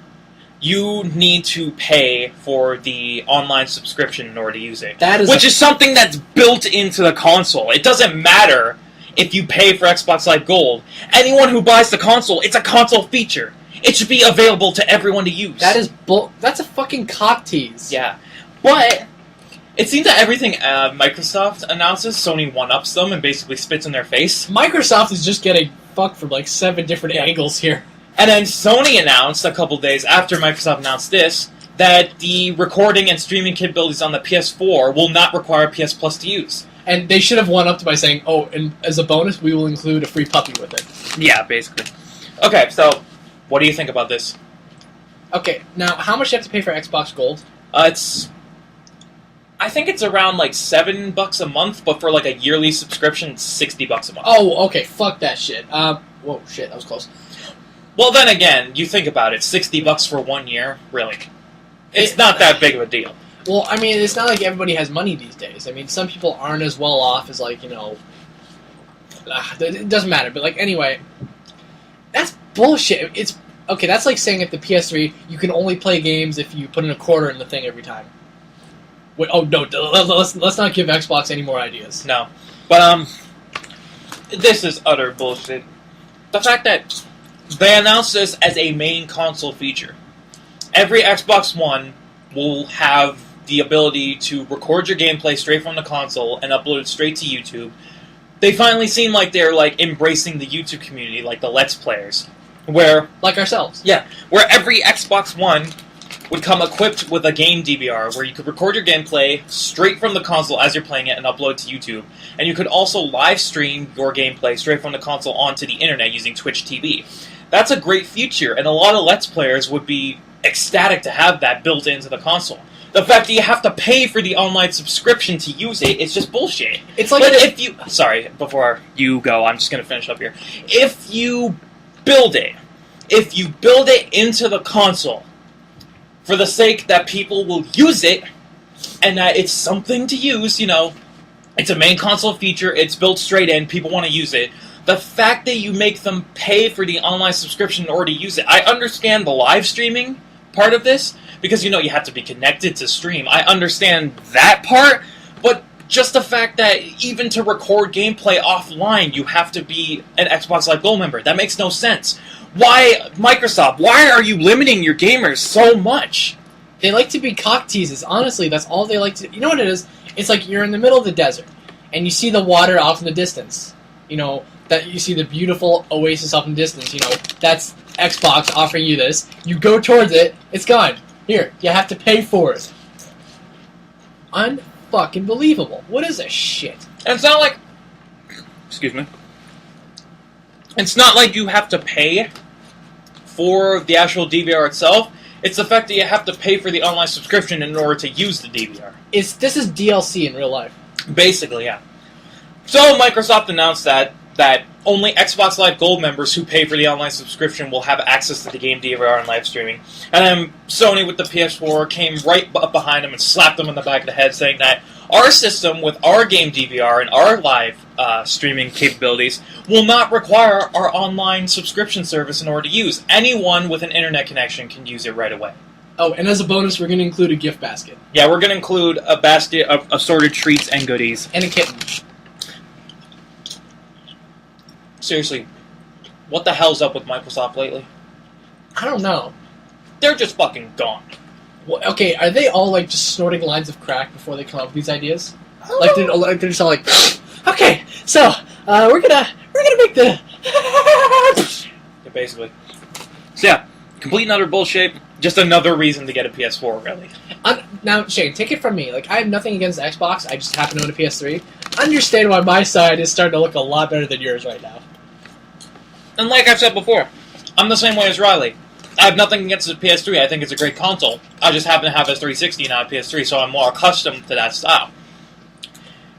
You need to pay for the online subscription in order to use it. Which is something that's built into the console. It doesn't matter if you pay for Xbox Live Gold. Anyone who buys the console, it's a console feature. It should be available to everyone to use. That's a fucking cock tease. Yeah. But it seems that everything Microsoft announces, Sony one-ups them and basically spits in their face. Microsoft is just getting fucked from 7 different angles here. And then Sony announced, a couple days after Microsoft announced this, that the recording and streaming capabilities on the PS4 will not require PS Plus to use. And they should have one-upped by saying, oh, and as a bonus, we will include a free puppy with it. Yeah, basically. Okay, so, what do you think about this? Okay, now, how much do you have to pay for Xbox Gold? I think it's around, $7 a month, but for, a yearly subscription, it's $60 a month. Oh, okay, fuck that shit. Whoa, shit, that was close. Well, then again, you think about it, $60 for 1 year, really. It's not that big of a deal. Well, I mean, it's not like everybody has money these days. I mean, some people aren't as well off as, it doesn't matter. But, anyway, that's bullshit. It's okay, that's like saying at the PS3, you can only play games if you put in a quarter in the thing every time. Wait, oh, no, let's not give Xbox any more ideas. No. But, this is utter bullshit. The fact that... They announced this as a main console feature. Every Xbox One will have the ability to record your gameplay straight from the console and upload it straight to YouTube. They finally seem like they're embracing the YouTube community, like the Let's Players, where like ourselves. Yeah, where every Xbox One would come equipped with a game DVR where you could record your gameplay straight from the console as you're playing it and upload to YouTube. And you could also live stream your gameplay straight from the console onto the internet using Twitch TV. That's a great feature, and a lot of Let's Players would be ecstatic to have that built into the console. The fact that you have to pay for the online subscription to use it is just bullshit. It's like if you... Sorry, before you go, I'm just going to finish up here. If you build it into the console, for the sake that people will use it, and that it's something to use, it's a main console feature, it's built straight in, people want to use it, the fact that you make them pay for the online subscription in order to use it, I understand the live streaming part of this, because, you have to be connected to stream. I understand that part, but Just the fact that even to record gameplay offline, you have to be an Xbox Live Gold member. That makes no sense. Why, Microsoft, why are you limiting your gamers so much? They like to be cock teases. Honestly, that's all they like to do. You know what it is? It's like you're in the middle of the desert, and you see the water off in the distance. You know, that you see the beautiful oasis off in the distance. You know, that's Xbox offering you this. You go towards it, it's gone. Here, you have to pay for it. Unfucking believable. What is this shit? And it's not like... Excuse me. It's not like you have to pay for the actual DVR itself. It's the fact that you have to pay for the online subscription in order to use the DVR. This is DLC in real life. Basically, yeah. So Microsoft announced that only Xbox Live Gold members who pay for the online subscription will have access to the game DVR and live streaming. And then Sony with the PS4 came right up behind him and slapped him on the back of the head, saying that our system with our game DVR and our live streaming capabilities will not require our online subscription service in order to use. Anyone with an internet connection can use it right away. Oh, and as a bonus, we're going to include a gift basket. Yeah, we're going to include a basket of assorted treats and goodies. And a kitten. Seriously, what the hell's up with Microsoft lately? I don't know. They're just fucking gone. Well, okay, are they all like just snorting lines of crack before they come up with these ideas? Like they're just all like, okay, so we're gonna make the Yeah, basically. So yeah, complete and utter bullshit. Just another reason to get a PS4, really. Now, Shane, take it from me. Like, I have nothing against Xbox. I just happen to own a PS3. Understand why my side is starting to look a lot better than yours right now. And like I've said before, I'm the same way as Riley. I have nothing against the PS3. I think it's a great console. I just happen to have a 360 and not a PS3, so I'm more accustomed to that style.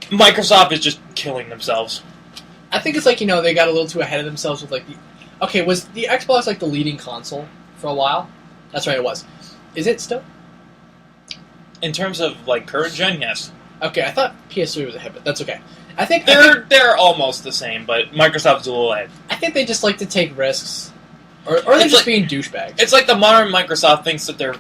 Microsoft is just killing themselves. I think it's like, you know, they got a little too ahead of themselves with, like, the... Okay, was the Xbox, like, the leading console for a while? That's right, it was. Is it still? In terms of, like, current gen, yes. Okay, I thought PS3 was ahead, but that's okay. I think they're almost the same, but Microsoft's a little ahead. I think they just like to take risks. Or they're just being douchebags. It's like the modern Microsoft thinks that they're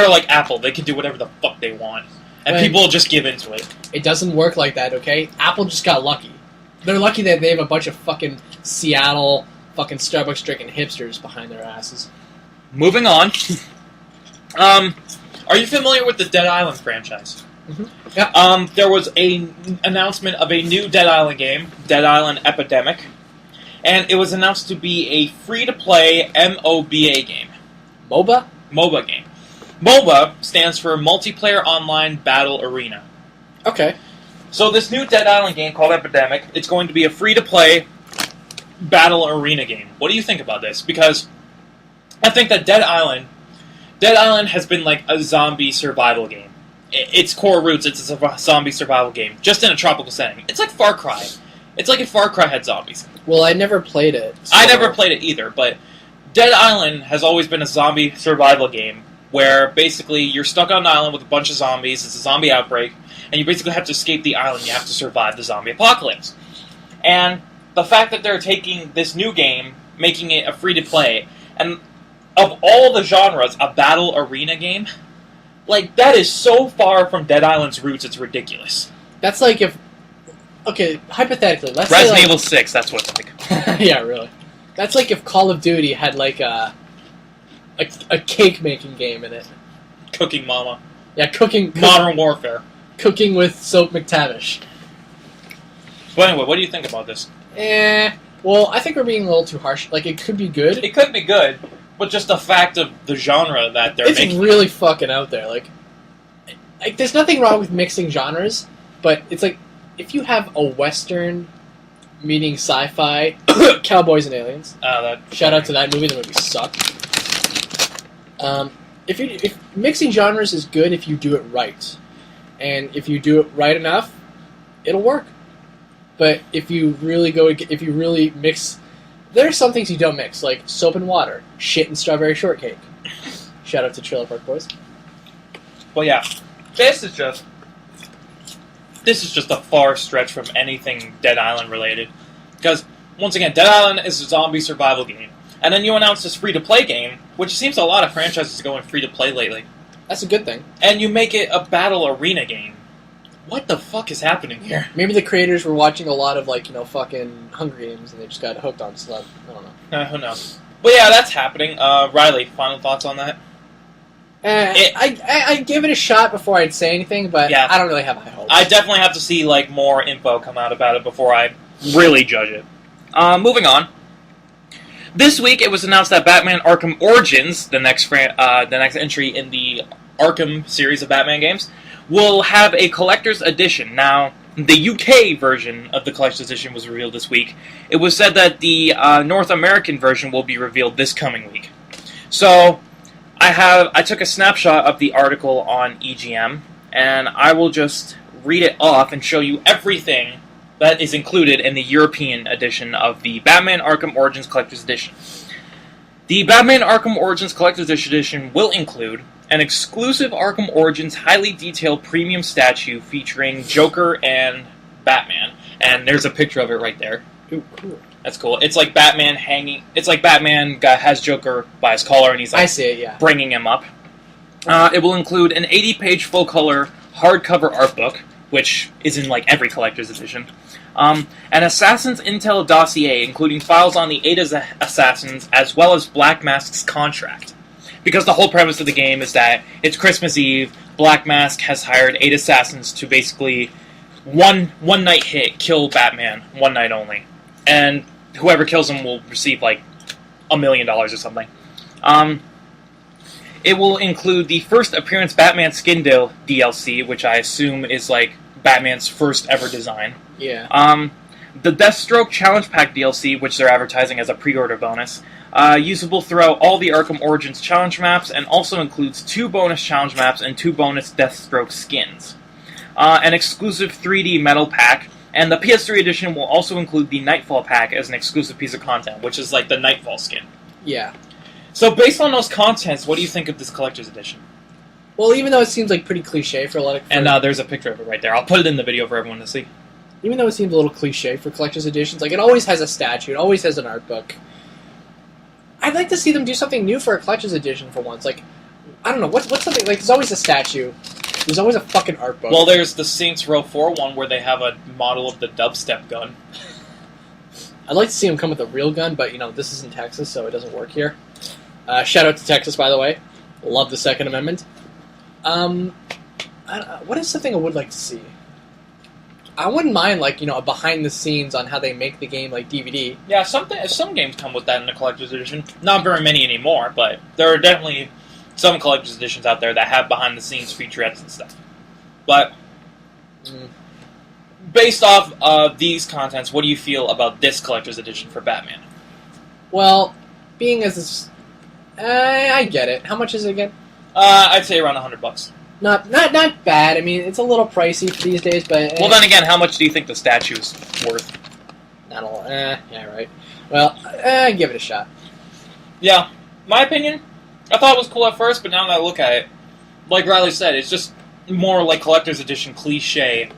like Apple. They can do whatever the fuck they want. And people just give into it. It doesn't work like that, okay? Apple just got lucky. They're lucky that they have a bunch of fucking Seattle fucking Starbucks-drinking hipsters behind their asses. Moving on. Are you familiar with the Dead Island franchise? Mm-hmm. Yeah. There was an announcement of a new Dead Island game, Dead Island Epidemic, and it was announced to be a free-to-play MOBA game. MOBA? MOBA game. MOBA stands for Multiplayer Online Battle Arena. Okay. So this new Dead Island game called Epidemic, it's going to be a free-to-play battle arena game. What do you think about this? Because I think that Dead Island has been like a zombie survival game. Its core roots, it's a zombie survival game, just in a tropical setting. It's like Far Cry. It's like if Far Cry had zombies. Well, I never played it. So... I never played it either, but Dead Island has always been a zombie survival game where basically you're stuck on an island with a bunch of zombies, it's a zombie outbreak, and you basically have to escape the island, you have to survive the zombie apocalypse. And the fact that they're taking this new game, making it a free-to-play, and of all the genres, a battle arena game, like, that is so far from Dead Island's roots, it's ridiculous. That's like if... Okay, hypothetically, let's Resident say, Evil 6, that's what it's like. Yeah, really. That's like if Call of Duty had, like, a cake-making game in it. Cooking Mama. Yeah, cooking... Modern Warfare. Cooking with Soap McTavish. But anyway, what do you think about this? Well, I think we're being a little too harsh. Like, it could be good. It could be good, but just the fact of the genre that they're making... It's really fucking out there. Like, there's nothing wrong with mixing genres, but it's like, if you have a Western meeting sci-fi, Cowboys and Aliens. Shout out to that movie. The movie sucked. If mixing genres is good if you do it right, and if you do it right enough, it'll work. But if you really mix, there are some things you don't mix, like soap and water, shit and strawberry shortcake. Shout out to Trailer Park Boys. Well, yeah, this is just a far stretch from anything Dead Island related. Because, once again, Dead Island is a zombie survival game. And then you announce this free-to-play game, which seems a lot of franchises are going free-to-play lately. That's a good thing. And you make it a battle arena game. what the fuck is happening here? Maybe the creators were watching a lot of, fucking Hunger Games, and they just got hooked on stuff. I don't know. Who knows? But yeah, that's happening. Riley, final thoughts on that? I give it a shot before I'd say anything, but Yeah. I don't really have high hopes. I definitely have to see more info come out about it before I really judge it. Moving on. This week, it was announced that Batman Arkham Origins, the next entry in the Arkham series of Batman games, will have a collector's edition. Now, the UK version of the collector's edition was revealed this week. It was said that the North American version will be revealed this coming week. So, I took a snapshot of the article on EGM, and I will just read it off and show you everything that is included in the European edition of the Batman Arkham Origins Collector's Edition. The Batman Arkham Origins Collector's Edition will include an exclusive Arkham Origins highly detailed premium statue featuring Joker and Batman. And there's a picture of it right there. Ooh, cool. That's cool. It's like Batman hanging... It's like Batman has Joker by his collar and he's I see it, yeah. bringing him up. It will include an 80-page full-color hardcover art book, which is in every collector's edition. An Assassin's Intel dossier, including files on the 8 assassins, as well as Black Mask's contract. Because the whole premise of the game is that it's Christmas Eve, Black Mask has hired 8 assassins to basically one night hit, kill Batman, one night only. And whoever kills him will receive $1 million or something. It will include the first appearance Batman skin DLC, which I assume is Batman's first ever design. Yeah. The Deathstroke Challenge Pack DLC, which they're advertising as a pre-order bonus, usable throughout all the Arkham Origins challenge maps, and also includes 2 bonus challenge maps and 2 bonus Deathstroke skins. An exclusive 3D metal pack, and the PS3 edition will also include the Nightfall pack as an exclusive piece of content, which is the Nightfall skin. Yeah. So based on those contents, what do you think of this collector's edition? Well, even though it seems pretty cliche for a lot of... And there's a picture of it right there. I'll put it in the video for everyone to see. Even though it seems a little cliche for collector's editions, it always has a statue, it always has an art book. I'd like to see them do something new for a collector's edition for once. I don't know, what's something... there's always a statue, there's always a fucking art book. Well, there's the Saints Row 4 one where they have a model of the dubstep gun. I'd like to see them come with a real gun, but, this is in Texas, so it doesn't work here. Shout out to Texas, by the way. Love the Second Amendment. What is something I would like to see? I wouldn't mind, a behind-the-scenes on how they make the game, DVD. Yeah, some games come with that in the collector's edition. Not very many anymore, but there are definitely some collector's editions out there that have behind-the-scenes featurettes and stuff. But, based off of these contents, what do you feel about this collector's edition for Batman? Well, being as this... I get it. How much is it again? I'd say around $100. Not bad. I mean, it's a little pricey for these days, but... Well, then again, how much do you think the statue's worth? Not a lot. Yeah, right. Well, give it a shot. Yeah. My opinion, I thought it was cool at first, but now that I look at it, like Riley said, it's just more like collector's edition cliche,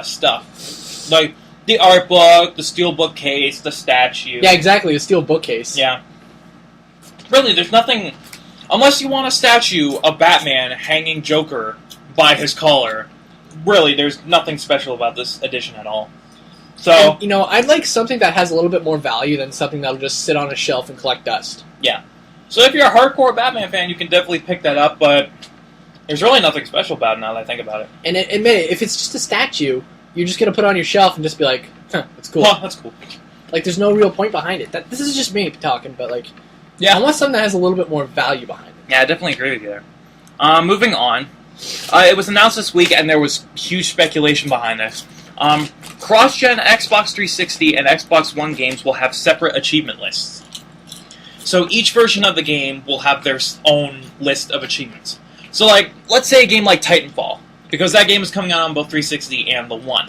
stuff. Like the art book, the steel bookcase, the statue. Yeah, exactly, the steel bookcase. Yeah. Really, there's nothing... Unless you want a statue of Batman hanging Joker by his collar, really, there's nothing special about this edition at all. So, and, I'd like something that has a little bit more value than something that'll just sit on a shelf and collect dust. Yeah. So if you're a hardcore Batman fan, you can definitely pick that up, but there's really nothing special about it now that I think about it. And admit it, if it's just a statue, you're just going to put it on your shelf and just be like, that's cool. Huh, that's cool. There's no real point behind it. This is just me talking, but, yeah. I want something that has a little bit more value behind it. Yeah, I definitely agree with you there. Moving on. It was announced this week, and there was huge speculation behind this. Cross-gen Xbox 360 and Xbox One games will have separate achievement lists. So each version of the game will have their own list of achievements. So, let's say a game like Titanfall, because that game is coming out on both 360 and the One.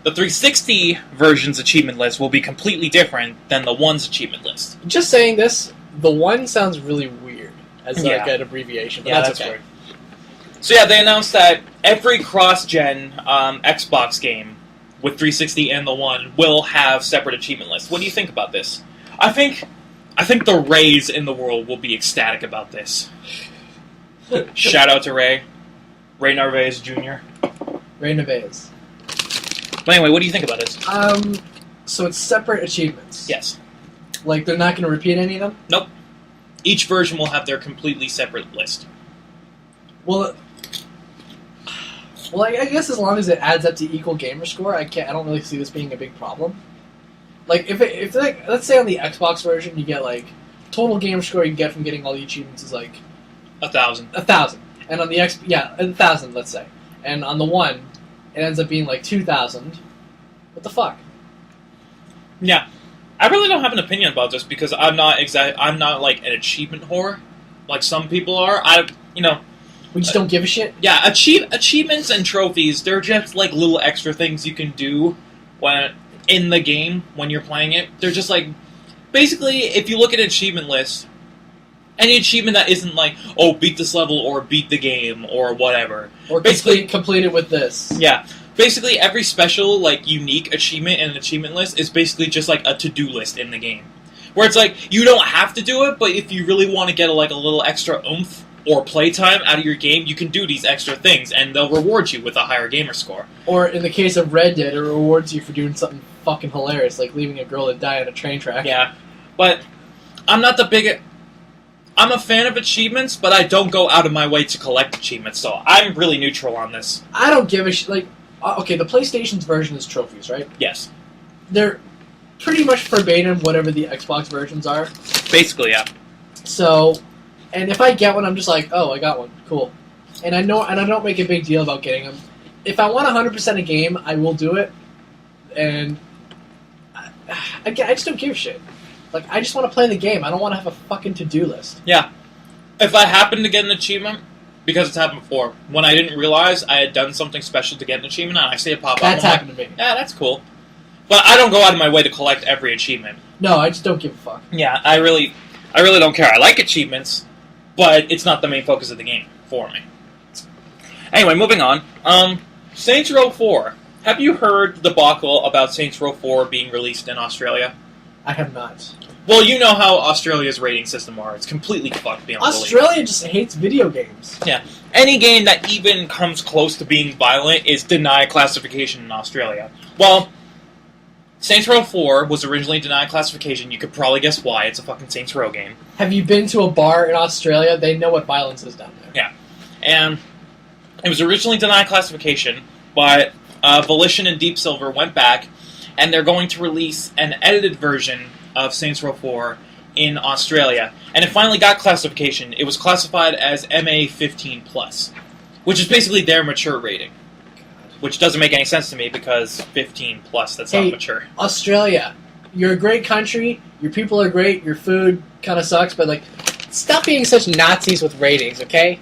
The 360 version's achievement list will be completely different than the One's achievement list. Just saying this, the One sounds really weird as an abbreviation, but that's okay. Weird. So yeah, they announced that every cross-gen Xbox game with 360 and the One will have separate achievement lists. What do you think about this? I think the Rays in the world will be ecstatic about this. Shout out to Ray. Ray Narvaez Jr. Ray Narvaez. But anyway, what do you think about this? So it's separate achievements. Yes. Like, they're not going to repeat any of them? Nope. Each version will have their completely separate list. Well, I guess as long as it adds up to equal gamer score, I don't really see this being a big problem. Like, if like, let's say on the Xbox version, you get, like, total gamer score you can get from getting all the achievements is, like... 1,000. 1,000. And on the 1,000, let's say. And on the One, it ends up being, like, 2,000. What the fuck? Yeah. I really don't have an opinion about this because I'm not like an achievement whore, like some people are. We just don't give a shit? Yeah, achievements and trophies, they're just like little extra things you can do when in the game when you're playing it. They're just like, basically, if you look at an achievement list, any achievement that isn't like, oh, beat this level or beat the game or whatever. Or basically complete it with this. Yeah. Basically, every special, like, unique achievement in an achievement list is basically just, like, a to-do list in the game. Where it's like, you don't have to do it, but if you really want to get, a little extra oomph or playtime out of your game, you can do these extra things, and they'll reward you with a higher gamer score. Or, in the case of Red Dead, it rewards you for doing something fucking hilarious, like leaving a girl to die on a train track. Yeah, but I'm not the biggest... I'm a fan of achievements, but I don't go out of my way to collect achievements, so I'm really neutral on this. I don't give a shit, like... Okay, the PlayStation's version is trophies, right? Yes. They're pretty much verbatim whatever the Xbox versions are. Basically, yeah. So, and if I get one, I'm just like, oh, I got one, cool. And I don't make a big deal about getting them. If I want 100% a game, I will do it. And I just don't give a shit. Like, I just want to play the game. I don't want to have a fucking to-do list. Yeah. If I happen to get an achievement... Because it's happened before. When I didn't realize I had done something special to get an achievement, and I see it pop up. That's happened to me. Yeah, that's cool. But I don't go out of my way to collect every achievement. No, I just don't give a fuck. Yeah, I really don't care. I like achievements, but it's not the main focus of the game for me. Anyway, moving on. Saints Row 4. Have you heard the debacle about Saints Row 4 being released in Australia? I have not. Well, you know how Australia's rating system are. It's completely fucked beyond belief. Australia just hates video games. Yeah. Any game that even comes close to being violent is denied classification in Australia. Well, Saints Row 4 was originally denied classification. You could probably guess why. It's a fucking Saints Row game. Have you been to a bar in Australia? They know what violence is down there. Yeah. And it was originally denied classification, but Volition and Deep Silver went back, and they're going to release an edited version of Saints Row 4 in Australia. And it finally got classification. It was classified as MA15+, which is basically their mature rating. Which doesn't make any sense to me because 15+, that's not mature. Australia, you're a great country, your people are great, your food kind of sucks, but like, stop being such Nazis with ratings, okay?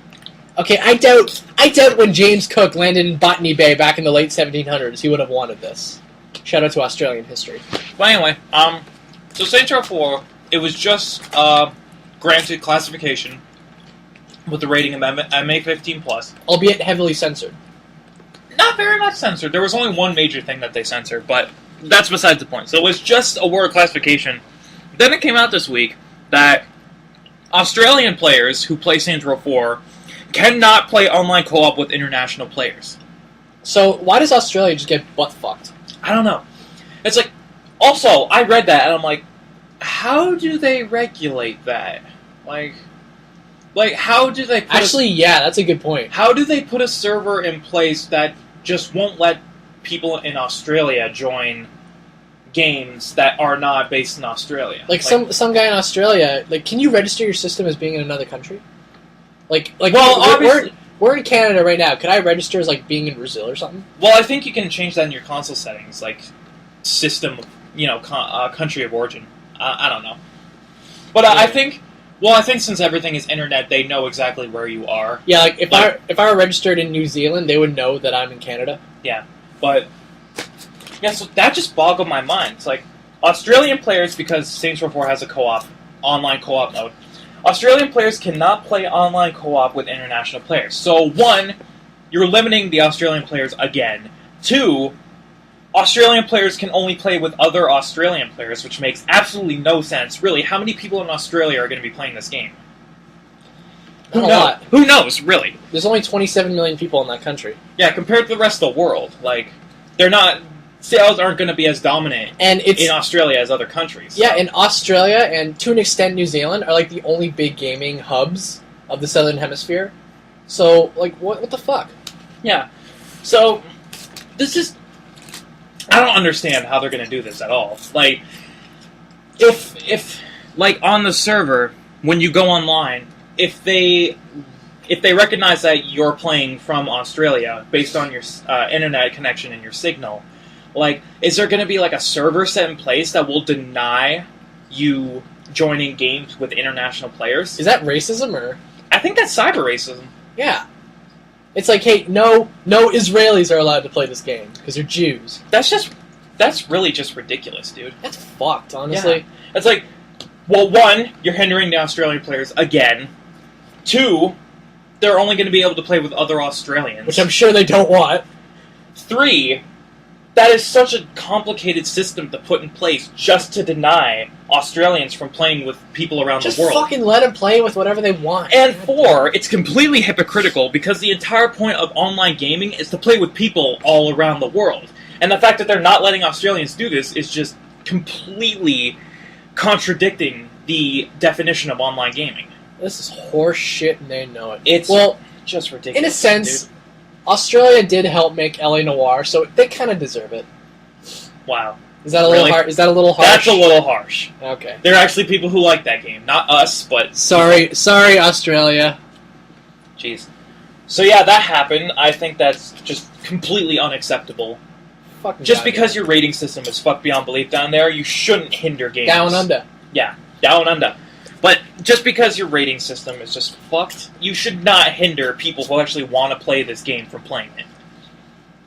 Okay, I doubt when James Cook landed in Botany Bay back in the late 1700s, he would have wanted this. Shout out to Australian history. Well, anyway, so Saints Row 4, it was just granted classification with the rating of MA15+. Albeit heavily censored. Not very much censored. There was only one major thing that they censored, but that's besides the point. So it was just a word classification. Then it came out this week that Australian players who play Saints Row 4 cannot play online co-op with international players. So why does Australia just get butt-fucked? I don't know. It's like, also, I read that and I'm like, how do they regulate that? Like how do they put yeah, that's a good point. How do they put a server in place that just won't let people in Australia join games that are not based in Australia? Like some guy in Australia, like, can you register your system as being in another country? Like well, we're in Canada right now. Could I register as like being in Brazil or something? Well, I think you can change that in your console settings, like system, country of origin. I don't know, but I think since everything is internet, they know exactly where you are. Yeah, like if I were registered in New Zealand, they would know that I'm in Canada. Yeah, but yeah, so that just boggled my mind. It's like Australian players, because Saints Row 4 has a online co-op mode. Australian players cannot play online co-op with international players. So, 1, you're limiting the Australian players again. 2, Australian players can only play with other Australian players, which makes absolutely no sense. Really, how many people in Australia are going to be playing this game? Who Not a knows? lot. Who knows, really? There's only 27 million people in that country. Yeah, compared to the rest of the world, like, sales aren't going to be as dominant And it's in Australia as other countries. yeah, in Australia and to an extent New Zealand are like the only big gaming hubs of the Southern Hemisphere. So, like, what the fuck? Yeah. So, this is... I don't understand how they're going to do this at all. Like, if like, on the server, when you go online, if they recognize that you're playing from Australia based on your internet connection and your signal, like, is there going to be, like, a server set in place that will deny you joining games with international players? Is that racism or... I think that's cyber racism. Yeah. It's like, hey, no Israelis are allowed to play this game because they're Jews. That's really just ridiculous, dude. That's fucked, honestly. Yeah. It's like, well, one, you're hindering the Australian players again. Two, they're only going to be able to play with other Australians. Which I'm sure they don't want. Three, that is such a complicated system to put in place just to deny Australians from playing with people around Just the world. fucking let them play with whatever they want. And four, it's completely hypocritical because the entire point of online gaming is to play with people all around the world. And the fact that they're not letting Australians do this is just completely contradicting the definition of online gaming. This is horse shit and they know it. It's well, just ridiculous. in a sense, dude. Australia did help make LA Noire, so they kind of deserve it. Wow. Is that a little hard? Is that a little harsh? That's a little harsh. Okay. There are actually people who like that game. Not us, but... Sorry, Australia. Jeez. So yeah, that happened. I think that's just completely unacceptable. Fucking Just goddamn. because your rating system is fucked beyond belief down there, you shouldn't hinder games. Down under. Yeah, down under. But just because your rating system is just fucked, you should not hinder people who actually want to play this game from playing it.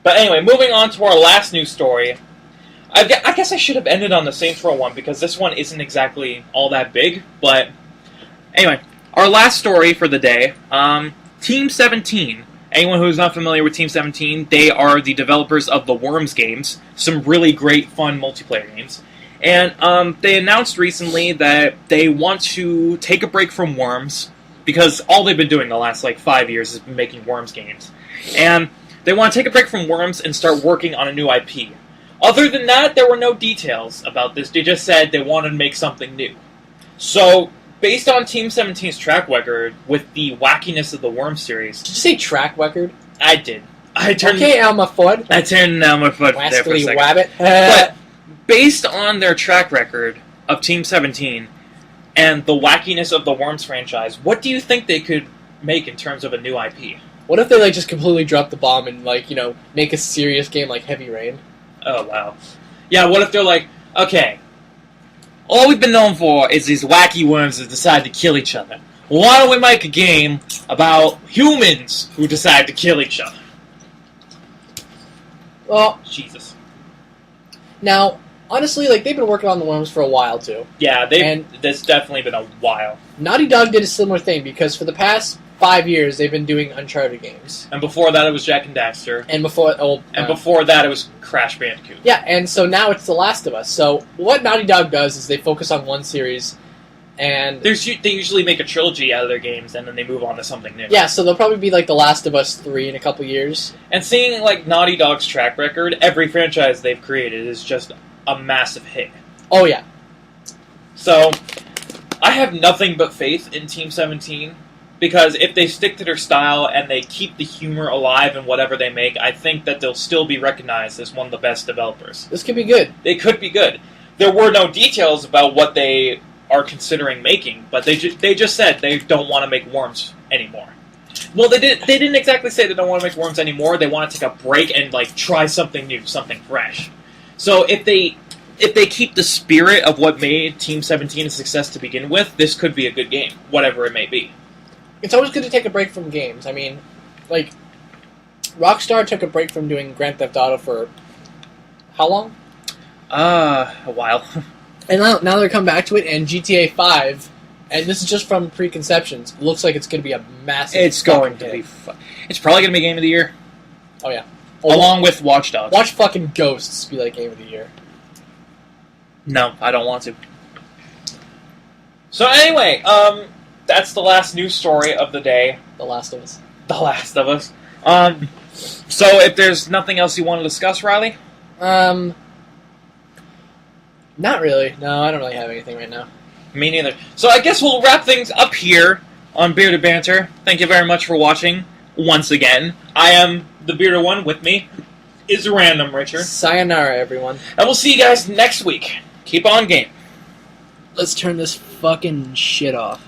But anyway, moving on to our last news story. I guess I should have ended on the Saints Row one, because this one isn't exactly all that big. But anyway, our last story for the day, Team 17. Anyone who's not familiar with Team 17, they are the developers of the Worms games, some really great, fun multiplayer games. And they announced recently that they want to take a break from Worms, because all they've been doing the last, 5 years is making Worms games. And they want to take a break from Worms and start working on a new IP. Other than that, there were no details about this. They just said they wanted to make something new. So, based on Team 17's track record with the wackiness of the Worms series... Did you say track record? I did. I turned Elmer Fudd. I turned Elmer Fudd there for a Wascally second. Wabbit. But based on their track record of Team 17 and the wackiness of the Worms franchise, what do you think they could make in terms of a new IP? What if they just completely drop the bomb and make a serious game like Heavy Rain? Oh, wow. Yeah, what if they're like, okay, all we've been known for is these wacky worms that decide to kill each other. Why don't we make a game about humans who decide to kill each other? Well, Jesus. now, honestly, they've been working on the Worms for a while, too. Yeah, that's definitely been a while. Naughty Dog did a similar thing, because for the past 5 years, they've been doing Uncharted games. And before that, it was Jak and Daxter. And before... before that, it was Crash Bandicoot. Yeah, and so now it's The Last of Us. So what Naughty Dog does is they focus on one series, and... They usually make a trilogy out of their games, and then they move on to something new. Yeah, so they'll probably be The Last of Us 3 in a couple years. And seeing, Naughty Dog's track record, every franchise they've created is just a massive hit. Oh, yeah. So, I have nothing but faith in Team 17, because if they stick to their style and they keep the humor alive in whatever they make, I think that they'll still be recognized as one of the best developers. This could be good. They could be good. There were no details about what they are considering making, but they just said they don't want to make Worms anymore. Well, they didn't exactly say they don't want to make Worms anymore. They want to take a break and try something new, something fresh. So if they keep the spirit of what made Team 17 a success to begin with, this could be a good game, whatever it may be. It's always good to take a break from games. I mean, Rockstar took a break from doing Grand Theft Auto for how long? A while. And now they're coming back to it, and GTA 5, and this is just from preconceptions, looks like it's going to be a massive It's going to hit. be fun. It's probably going to be Game of the Year. Oh, yeah. Along with Watch Dogs. Watch fucking Ghosts be Game of the Year. No, I don't want to. So anyway, that's the last news story of the day. The Last of Us. The Last of Us. So if there's nothing else you want to discuss, Riley? Not really. No, I don't really have anything right now. Me neither. So I guess we'll wrap things up here on Bearded Banter. Thank you very much for watching once again. I am the Bearded One. With me is Random Richard. Sayonara, everyone. And we'll see you guys next week. Keep on game. Let's turn this fucking shit off.